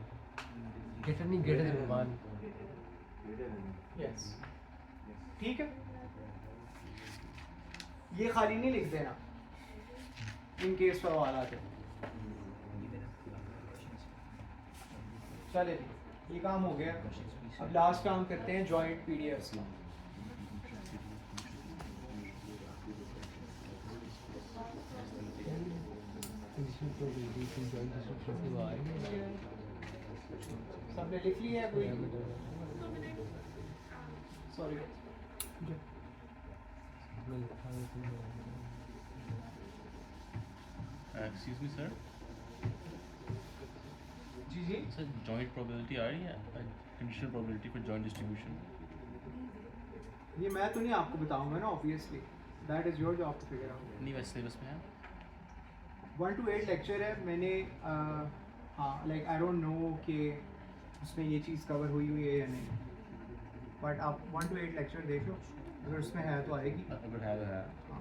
ग्रेटर नहीं ग्रेटर देन 1। यस ठीक है, ये खाली नहीं लिख देना इन केस सवाल आते। चले ये काम हो गया, अब लास्ट काम करते हैं जॉइंट पीडीएफ का। सबने लिख लिया है कोई? सॉरी एक्सक्यूज मी सर, जी जी सर जॉइंट प्रोबेबिलिटी आ रही है, conditional probability for joint distribution. ये मैं तो नहीं आपको बताऊंगा ना, obviously that is your job to figure out. नहीं वैसे सिलेबस में है 1 to 8 लेक्चर है मैंने, हाँ लाइक आई डोंट नो कि उसमें ये चीज़ कवर हुई है या नहीं, बट आप 1 to 8 लेक्चर देख लो, अगर उसमें है तो आएगी। अगर है तो है। हाँ।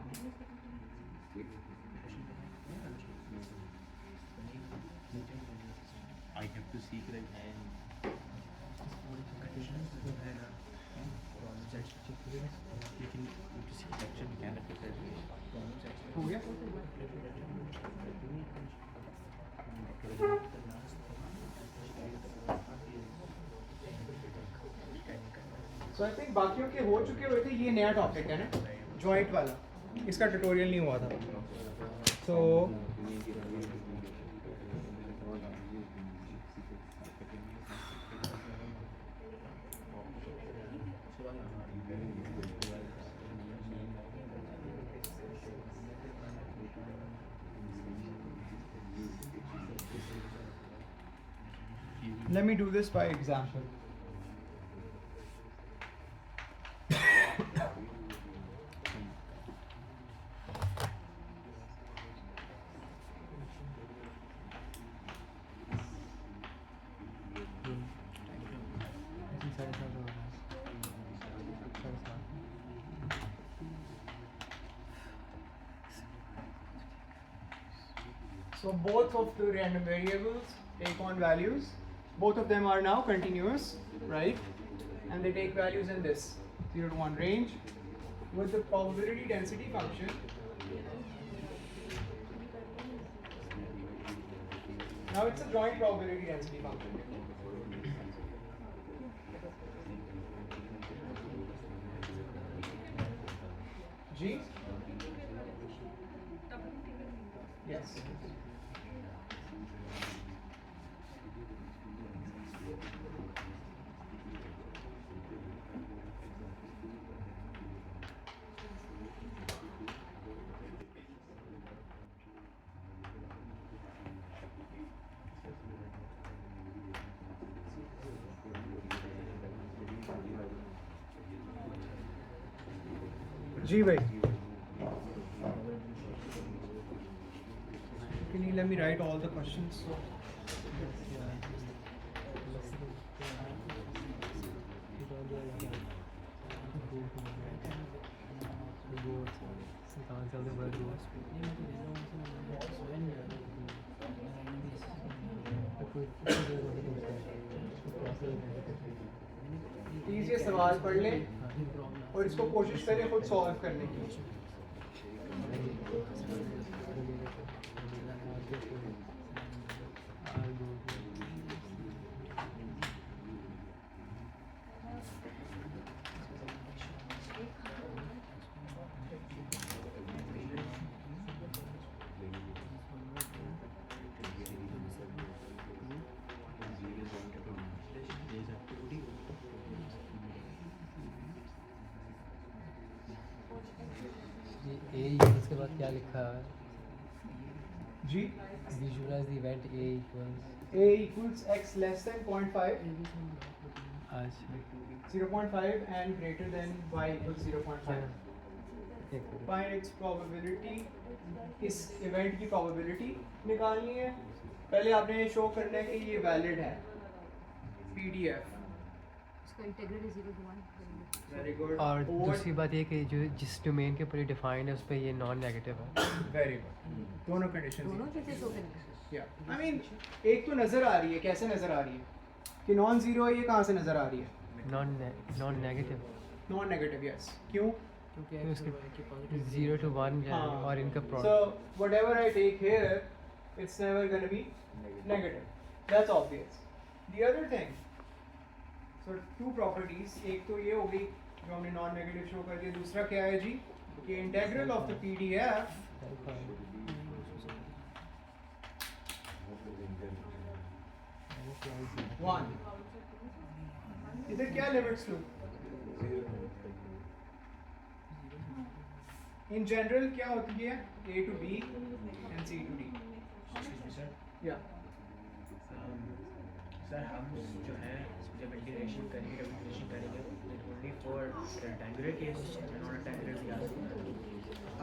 I have to seek like लेकिन किसी लेक्चर में क्या लगता है हो गया। सो आई थिंक बाकियों के हो चुके हुए थे, ये नया टॉपिक है ना जॉइंट वाला, इसका ट्यूटोरियल नहीं हुआ था। सो let me do this by example. So both of the random variables take on values. Both of them are now continuous, right? And they take values in this 0 to 1 range with the probability density function. Now it's a joint probability density function. G? Yes. जी भाई, can you let me write all the questions? Please ये सवाल पढ़ लें और इसको कोशिश करें खुद सॉल्व करने की। ए इक्वल्स के बाद क्या लिखा है? जी, visualise the event A equals a equals x less than 0.5, अच्छा 0.5 and greater than y equals 0.5. एक Find its probability, इस इवेंट की प्रोबेबिलिटी निकालनी है। पहले आपने ये शो करना है कि ये वैलिड है। PDF, उसका integral is equal to 1। Very good. और दूसरी बात ये कि जो जिस डोमेन के ऊपर ये डिफाइंड है उस पर ये नॉन नेगेटिव है। वेरी गुड, दोनों कंडीशन। दोनों चीजें शो करनी है। आई मीन एक तो नज़र आ रही है, कैसे नज़र आ रही है कि नॉन ज़ीरो है, ये कहाँ से नज़र आ रही है? Non negative non negative, yes. क्यों? क्योंकि तो x उसके और y के पॉजिटिव 0 to 1 हाँ। और इनका So product whatever I take here, it's never gonna be negative. That's obvious. The other thing, so two properties, एक तो ये हो गई जो हमने नॉन नेगेटिव शो कर दिया। दूसरा क्या है जी कि integral of the PDF one, इधर क्या लिमिट्स लूँ? इन जनरल क्या होती है? A to B and C to D. या सर हम जो है जब इंटीग्रेशन करेंगे इंटीग्रेशन करेंगे only for rectangular case non rectangular भी आ सकता है।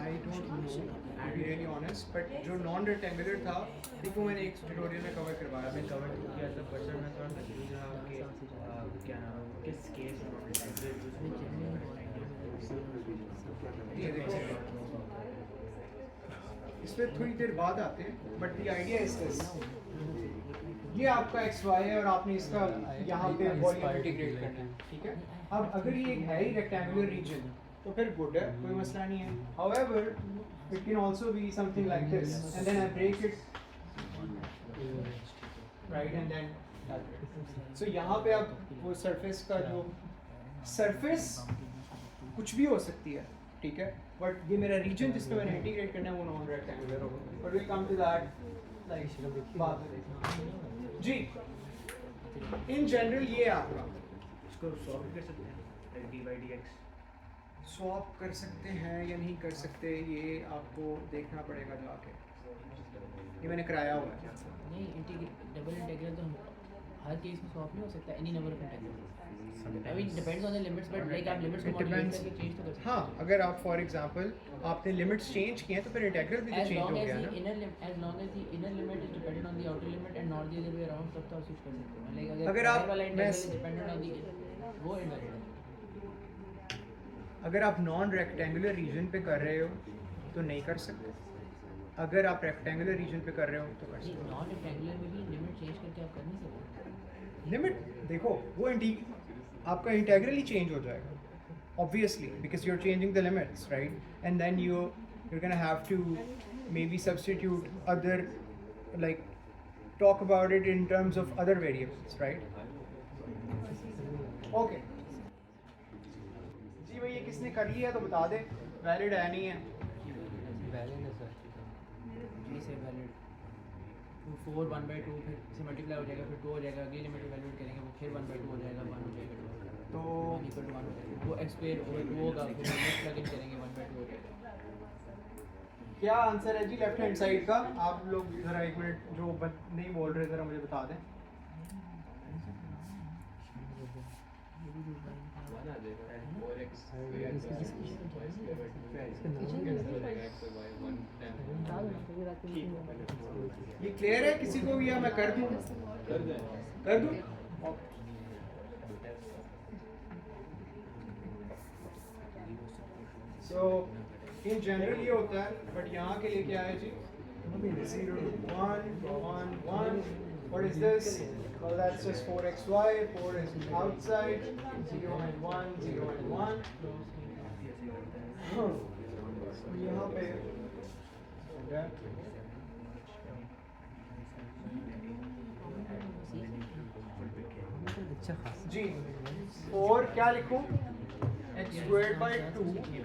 I don't know to be really honest, but जो नॉन रेक्टेंगुलर था देखो मैंने एक ट्यूटोरियल में कवर करवाया। आपने कवर किया था पर सर मैं थोड़ा कंफ्यूज रहा कि क्या नाम है किस केस नॉन रेक्टेंगुलर ये देखो इस पर थोड़ी देर बाद आते हैं, but the idea is this, ये आपका एक्स वाई है और आपने इसका यहाँ पे वॉल्यूम इंटीग्रेट करना है, ठीक है। अब अगर ये एक है ही रेक्टेंगुलर रीजन तो फिर गुड है, कोई मसला नहीं है। However it can also be something like this and then I break it right and then so यहाँ पे अब वो सरफेस का जो सरफेस कुछ भी हो सकती है, ठीक है, बट ये मेरा रीजन जिसमें मैंने इंटीग्रेट करना है वो नॉन रेक्टेंगुलर होगा, but will come to that like बाद में देखेंगे जी। इन जनरल ये आपका इसको सॉल्व कर सकते हैं dy/dx स्वैप कर सकते हैं या नहीं कर सकते, ये आपको देखना पड़ेगा जाके, ये मैंने कराया हुआ है। नहीं डबल इंटीग्रल तो हर केस में स्वैप नहीं हो सकता any number of integral. I mean depends on the limits but like आप लिमिट्स को It मॉडिफाई depends. करके चेंज तो कर सकते हाँ, अगर आप फॉर एग्जांपल आपने लिमिट्स चेंज किए हैं तो फिर इंटीग्रल भी तो as चेंज हो long as गया the ना। as long as the inner limit is dependent on the outer limit and not the other way around तब तो आप स्विच कर सकते हो। लाइक अगर आप- वाला मैं- integral is dependent on the वो इनवैलिड है। अगर आप नॉन रेक्टेंगुलर रीजन पे कर रहे हो तो नहीं कर सकते, अगर आप रेक्टेंगुलर रीजन पे कर रहे हो तो कर सकते नॉन रेक्टेंगुलर में भी लिमिट चेंज करके आप कर नहीं सकते। हो। लिमिट देखो वो आपका इंटीग्रल ही चेंज हो जाएगा obviously because you're changing the limits, right? And then you're gonna have to maybe substitute other, like talk about it in terms of other variables, right? Okay जी भाई, ये किसने कर लिया तो बता दे, वैलिड है नहीं है? वैलिड है सर। जी से वैलिड 4 1/2 फिर से मल्टीप्लाई हो जाएगा, फिर 2 हो जाएगा, अगली लिमिट वैल्यूएट करेंगे वो फिर 1/2 हो जाएगा, 1 हो जाएगा, तो 1 = 1 हो जाएगा, वो x स्क्वायर ओवर 2 होगा, फिर लिमिट प्लग इन करेंगे 1/2 हो जाएगा। क्या आंसर है जी लेफ्ट हैंड साइड का? आप लोग ज़रा एक मिनट जो नहीं बोल रहे ज़रा मुझे बता दें। ये क्लियर है किसी को भी, या मैं कर दूँ? कर दूँ? सो इन जनरल ये होता है, बट यहाँ के लिए क्या है जी? 0 to 1, 1, 1. What is this? Well, that's just 4xy. 4 is outside. 0 and 1, 0 and 1. यहाँ पे जी 4 क्या लिखूं? x squared by 2 dy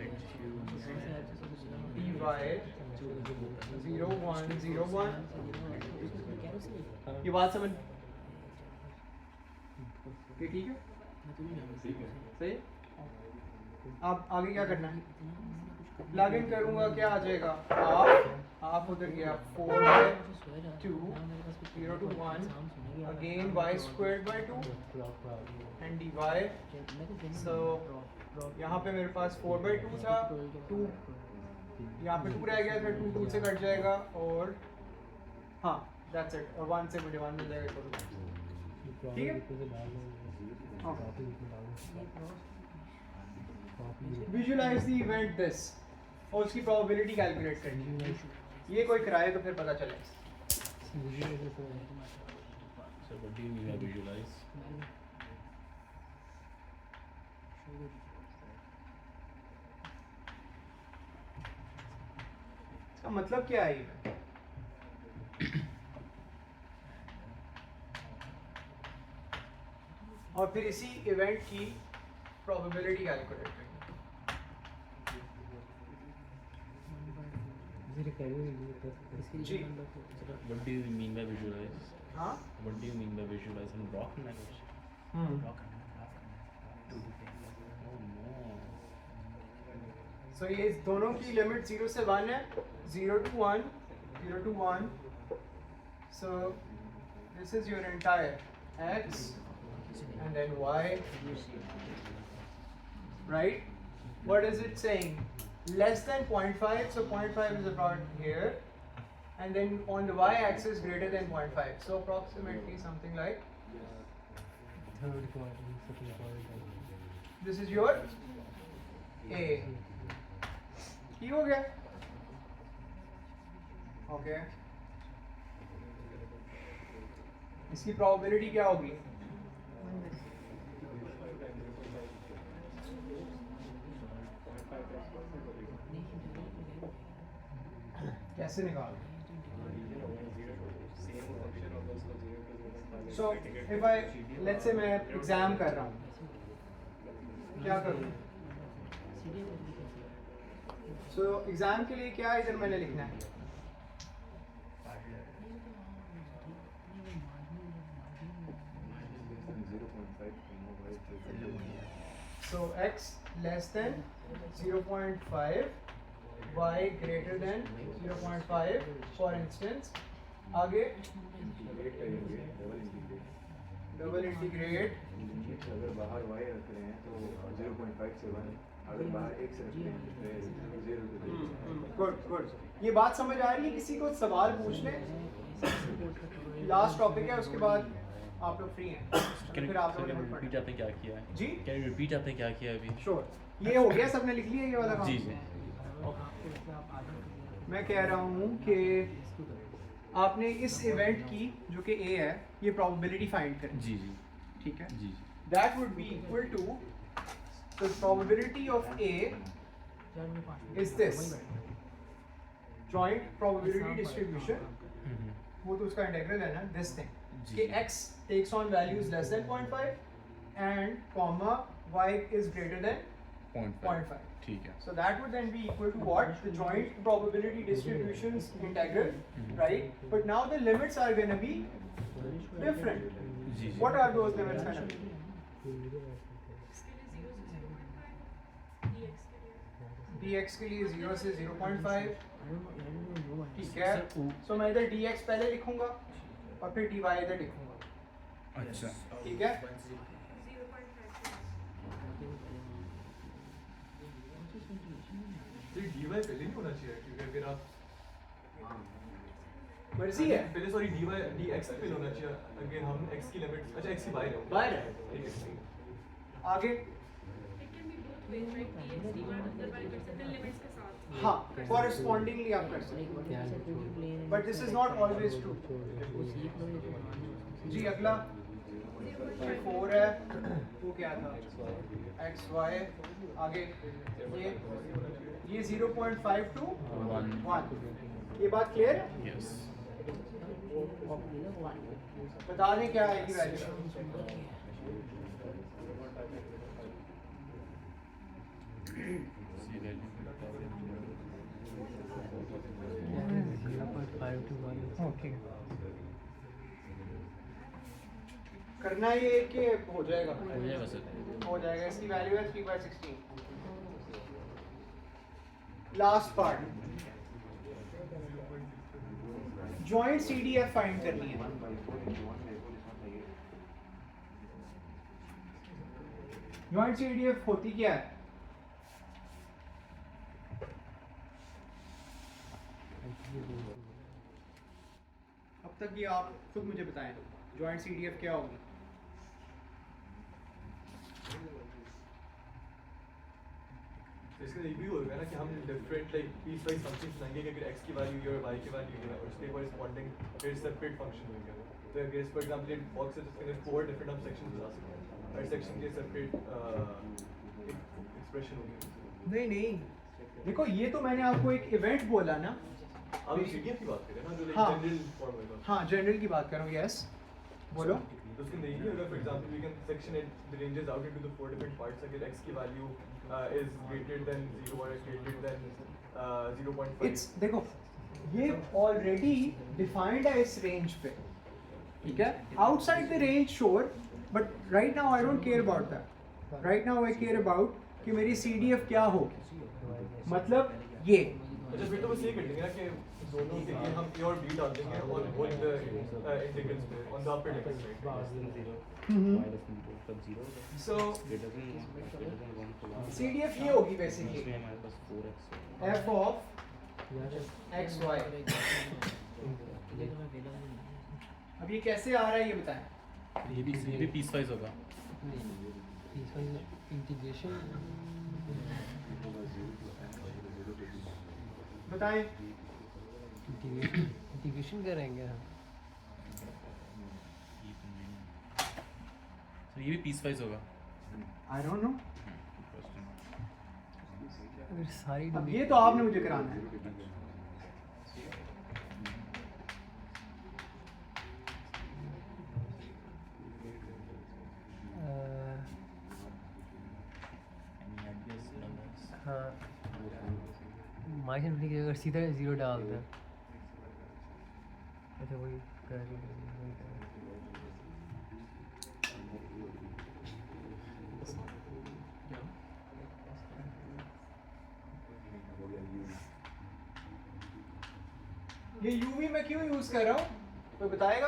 0 1 0 1. ये बात समझ ये ठीक है? सही? अब आगे क्या करना है? प्लग इन करूंगा, क्या आ जाएगा? हाफ उधर गया 4 by 2 0 to 1 again y squared by 2 and dy. So यहाँ पे मेरे पास 4 by 2 था, 2 यहाँ पे 2 रह गया था, 2 2 से कट जाएगा और हाँ that's it, और 1 से मुझे 1 मिल जाएगा। ठीक है? विजुलाइज द इवेंट दिस और उसकी प्रोबेबिलिटी कैलकुलेट करनी है। ये कोई कराए तो फिर पता चले। So what do you mean by visualize? इसका मतलब क्या है ये? और फिर इसी इवेंट की प्रोबेबिलिटी कैलकुलेट करनी। जी What do you mean by visualize? हाँ What do you mean by visualize in rock language? Oh no. सो ये दोनों की लिमिट 0 से 1 है, 0 to 1, 0 to 1. So this is your entire x and then y, right? What is it saying? Less than 0.5, so 0.5 is about here, and then on the y-axis greater than 0.5, so approximately something like this is your a. ठीक हो गया? Okay. इसकी probability क्या होगी? कैसे निकाल? So if I let's say मैं exam कर रहा हूँ, क्या करूँ? So एग्जाम के लिए क्या इधर मैंने लिखना है? So x less than 0.5, y greater than 0.5 for instance. आगे डबल इंटीग्रेट अगर बाहर y रख रहे हैं तो 0.5 से 1, अगर बाहर x रख रहे हैं तो 0 से 2। Good good. ये बात समझ आ रही है? किसी को सवाल पूछ ले। लास्ट टॉपिक है, उसके बाद आप लोग फ्री हैं। फिर आप लोगों ने रिपीट आपने क्या किया है? जी कैन यू रिपीट आपने क्या किया है अभी? श्योर। ये हो गया, सबने लिख लिया ये वाला काम? जी जी। मैं कह रहा हूँ कि आपने इस इवेंट की जो कि ए है, ये प्रोबेबिलिटी फाइंड करनी। जी जी ठीक है? जी। That would be equal to the probability of A is this joint probability distribution. वो तो उसका इंटीग्रल है ना, दिस थिंग कि x takes on values less than 0.5 and comma y is greater than 0.5. ठीक है। So that would then be equal to what? The joint probability distributions integral, right? But now the limits are going to be different. Ji ji. What are those limits going to be? dx के लिए 0 से 0.5, ठीक है? So मैं इधर dx पहले लिखूंगा और फिर dy इधर लिखूंगा। अच्छा। ठीक है? dy पहले नहीं होना चाहिए क्योंकि अगर आप मर्जी है पहले सॉरी dy dx पे होना चाहिए अगर हम x की लिमिट अच्छा x की बाहर है बाहर है। ठीक है आगे It can be both ways, right? PX dy otherwise कर सकते हैं limits के साथ. हाँ correspondingly आप कर सकते हैं but this is not always true जी अगला 4 है वो क्या था x y आगे ये 0.5 to 1 ये बात क्लियर है यस बता दें क्या आएगी वैल्यू ओके करना ये कि हो जाएगा हो जाएगा सर हो जाएगा इसकी वैल्यू है 3/16 last part joint CDF find करनी है जॉइंट CDF होती क्या है अब तक ये आप खुद मुझे बताएं जॉइंट CDF क्या होगी इसका ये भी होगा ना कि हम different like piecewise functions लाएंगे कि अगर x की वैल्यू ये और y की वैल्यू ये और उसके कॉरेस्पॉन्डिंग फिर सेपरेट फंक्शन होंगे तो अगर फॉर एग्जांपल ये बॉक्स है जिसके अंदर 4 डिफरेंट हम सेक्शंस बना सकते हैं हर सेक्शन के सेपरेट एक्सप्रेशन होगी नहीं नहीं देखो ये तो मैंने आपको एक इवेंट बोला ना हम CDF की बात करें ना जो हाँ। जनरल फॉर्म होगा हाँ जनरल की बात कर रहा हूँ यस बोलो तो उसके अंदर ये होगा for example we can section it the ranges out into the 4 different parts अगर x की वैल्यू is greater than 0 or greater than 0.5 it's देखो ये ऑलरेडी डिफाइंड है इस रेंज पे ठीक है outside the range sure but right now I don't care about that right now I care about कि मेरी CDF क्या होगी मतलब ये अच्छा फिर तो बस ये कर देंगे ना कि दोनों के लिए हम a और b डाल देंगे और बोथ द इंटीग्रल्स पे on the upper limit so CDF ये होगी basically f of x y अब ये कैसे आ रहा है ये बताएं ये भी पीस वाइज होगा इंटीग्रेशन बताएं इंटीग्रेशन करेंगे हम सर ये भी पीस वाइज होगा आई डोंट नो अगर सारी अब ये तो आपने मुझे कराना है हाँ माइनस इन्फिनिटी की अगर सीधा 0 डाल दें अच्छा वही कर ये UV मैं क्यों यूज कर रहा हूँ कोई बताएगा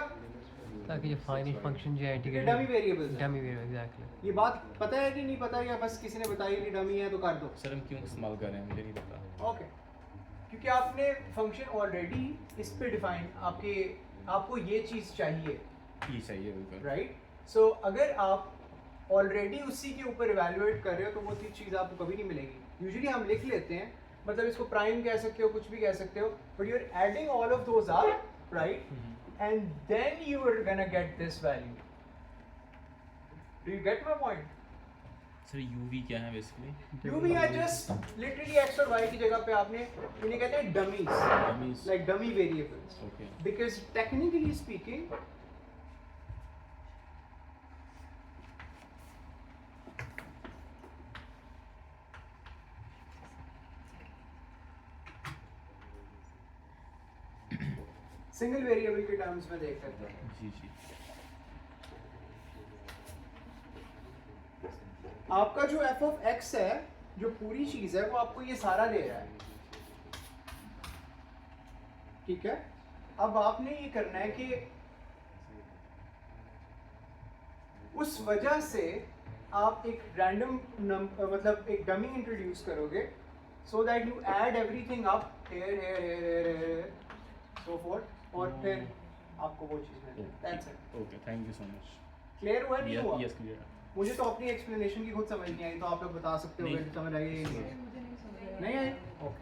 ताकि ये फाइनल फंक्शन जो है ये डमी वेरिएबल्स है डमी वेरिएबल एग्जैक्टली ये बात पता है कि नहीं पता या बस किसी ने बताई कि डमी है तो कर दो सर हम क्यों इस्तेमाल कर रहे हैं मुझे नहीं पता ओके क्योंकि आपने फंक्शन ऑलरेडी इस पे डिफाइन आपको ये चीज़ चाहिए ये चाहिए बिल्कुल राइट सो अगर आप ऑलरेडी उसी के ऊपर इवैल्यूएट कर रहे हो तो वो चीज़ आपको कभी नहीं मिलेगी यूजुअली हम लिख लेते हैं मतलब इसको प्राइम कह सकते हो कुछ भी कह सकते हो but you are adding all of those up right and then you are gonna get this value. Do you get my point? Sir UV क्या है basically UV are just literally x और y की जगह पे आपने इन्हें कहते हैं dummies, like dummy variables. Okay. Because technically speaking, single variable के टर्म्स में देख सकते हैं जी जी आपका जो f of x है जो पूरी चीज है वो आपको ये सारा दे रहा है ठीक है अब आपने ये करना है कि उस वजह से आप एक रैंडम मतलब एक डमी इंट्रोड्यूस करोगे so that you add everything up here, so forth, और फिर आपको वो चीज़ मिल जाए. That's it. Okay, thank you so much. Clear हुआ नहीं हुआ? Yes, clear. मुझे तो अपनी एक्सप्लेनेशन की खुद समझ नहीं आई, तो आप लोग बता सकते हो अगर समझ आई या नहीं. मुझे नहीं समझ आया. नहीं आई? ओके.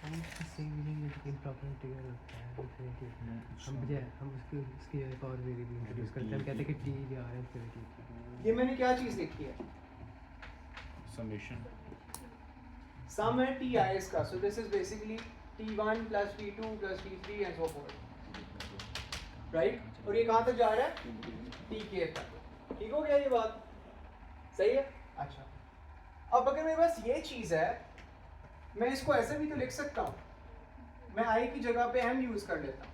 हम उसको सेम नहीं लेकिन प्रॉपर इंटीग्रल होता है इन्फिनिटी. हम उसकी एक और वेरिएबल इंट्रोड्यूस करते हैं. हम कहते हैं कि टी या आर इन्फिनिटी. ये मैंने क्या चीज़ लिखी है? समेशन. सम है टी आई एस का, सो this is basically t1 plus t2 plus t3 and so forth, right? और ये कहाँ तक जा रहा है? tk तक. ठीक हो गया ये बात? सही है? अच्छा. अब अगर मेरे पास ये चीज़ है, मैं इसको ऐसे भी तो लिख सकता हूँ. मैं i की जगह पे m यूज कर लेता हूँ.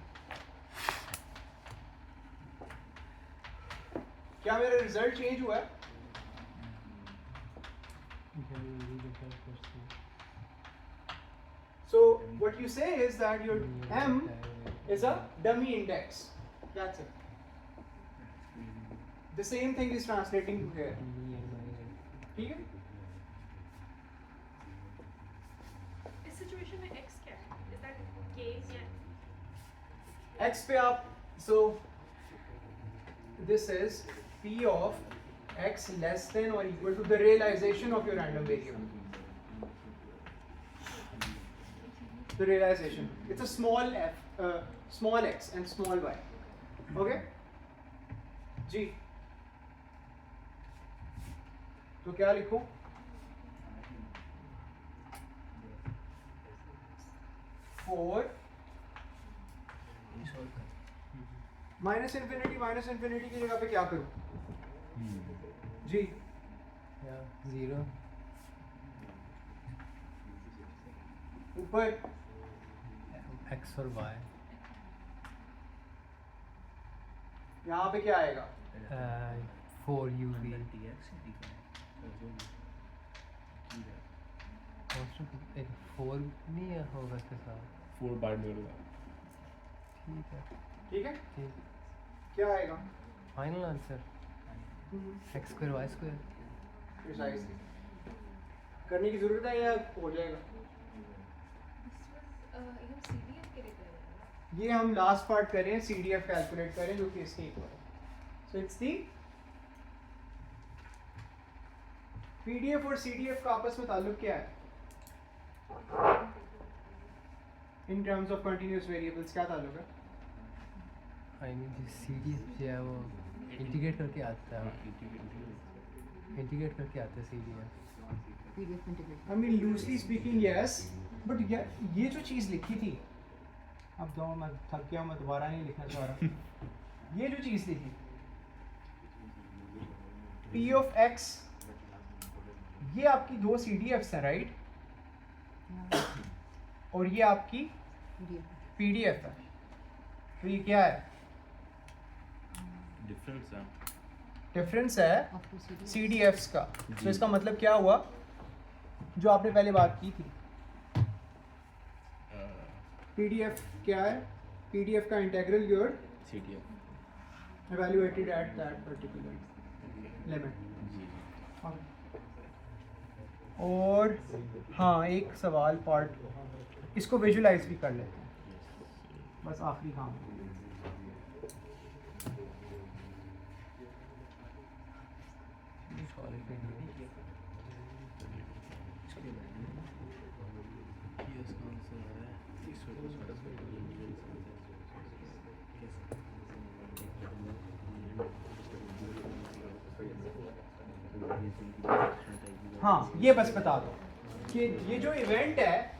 क्या मेरा रिजल्ट चेंज हुआ है? So what you say is that your m is a dummy index. That's it. The same thing is translating to here. ठीक है? इस सिचुएशन में x क्या है? Is that k या X पे आप, so this is p of x less than or equal to the realization of your random variable. The realization. It's a small f, small x and small y. Okay? जी. तो क्या लिखूं? For minus infinity की जगह पे क्या करूं? जी. या 0 ऊपर x और y. यहाँ पे क्या आएगा? 4uv. एक 4 नहीं है होगा इसके साथ. 4 बार में होगा. ठीक है. ठीक है? ठीक. क्या आएगा? Final answer x square y square. Precisely. करने की जरूरत है या हो जाएगा? एकदम CDF के लिए करेंगे. ये हम लास्ट पार्ट करें, CDF कैलकुलेट करें जो कि इसके इक्वल है. सो इट्स दी PDF और CDF का आपस में ताल्लुक क्या है? In terms of continuous variables क्या ताल्लुक है? आई मीन जो CDF जो है वो इंटीग्रेट करके आता है. इंटीग्रेट करके आता है CDF. PDF integrate. I mean loosely speaking yes, but ये जो चीज़ लिखी थी, अब तो मैं थक गया, मैं दोबारा नहीं लिखना चाह रहा. ये जो चीज़ लिखी P of x, ये आपकी दो CDFs हैं, राइट? और ये आपकी PDF है. तो ये क्या है? डिफरेंस है CDFs का. तो इसका मतलब क्या हुआ जो आपने पहले बात की थी? PDF क्या है? PDF का integral your evaluated at that particular limit. और हाँ, एक सवाल पार्ट इसको विजुलाइज भी कर लेते हैं, बस आखिरी काम. हाँ, ये बस बता दो कि ये जो इवेंट है,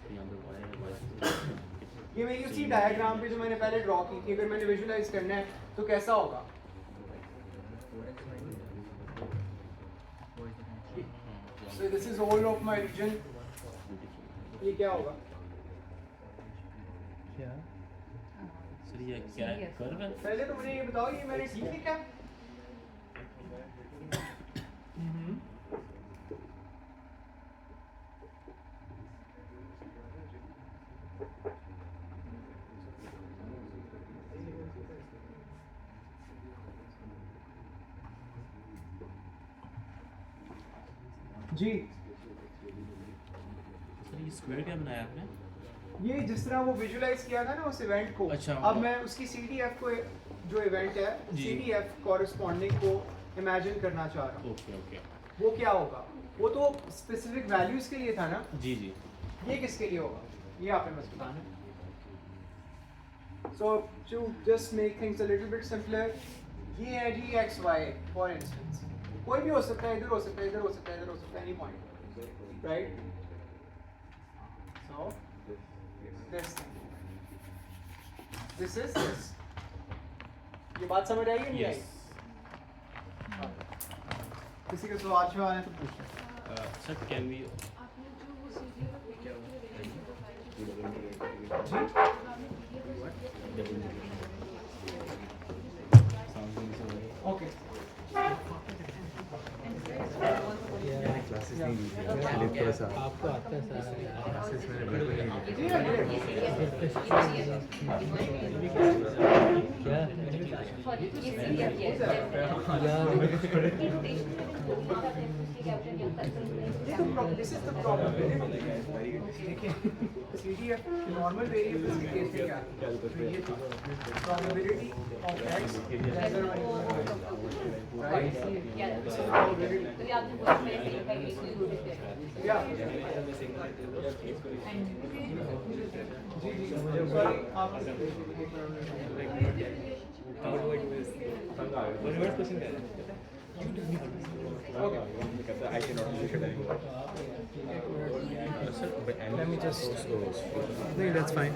ये मेरी उसी डायग्राम पे जो मैंने पहले ड्रॉ की थी, अगर मैंने विजुलाइज करना है तो कैसा होगा? So this is all of my region. ये क्या होगा? क्या? सर ये क्या है? कर्व है? पहले तो मुझे ये बताओ, ये मैंने ठीक लिखा है? जी सर ये स्क्वायर क्या बनाया आपने? ये जिस तरह वो विजुलाइज किया था ना उस इवेंट को, अच्छा। अब मैं उसकी CDF को जो इवेंट है जी। CDF कॉरेस्पॉन्डिंग को इमेजिन करना चाह रहा हूँ। Okay okay. वो क्या होगा? वो तो स्पेसिफिक वैल्यूज के लिए था ना, जी जी। ये किसके लिए होगा? ये आपने बस बताना। So to just make things a little bit simpler, ये है जी XY for instance, कोई भी हो सकता है, इधर हो सकता है, इधर हो सकता है, इधर हो सकता है, any point, right? So this thing, this is this. ये बात समझ आई कि नहीं आई? यस। किसी का सवाल है तो पूछो। सर कैन वी आपने जो वो सीरियल क्या Okay. क्लासेस नहीं दी थी इसलिए थोड़ा सा आपको आता है सर क्लासेस मैंने बिल्कुल नहीं दी थी। क्या This is the problem. CDF normal variables के केस में क्या है? ये था probability of x lesser or equal to right? This is probability. Yeah. जी जी sorry आप Okay. I cannot look at anymore. Sir Let me just. No, that's fine.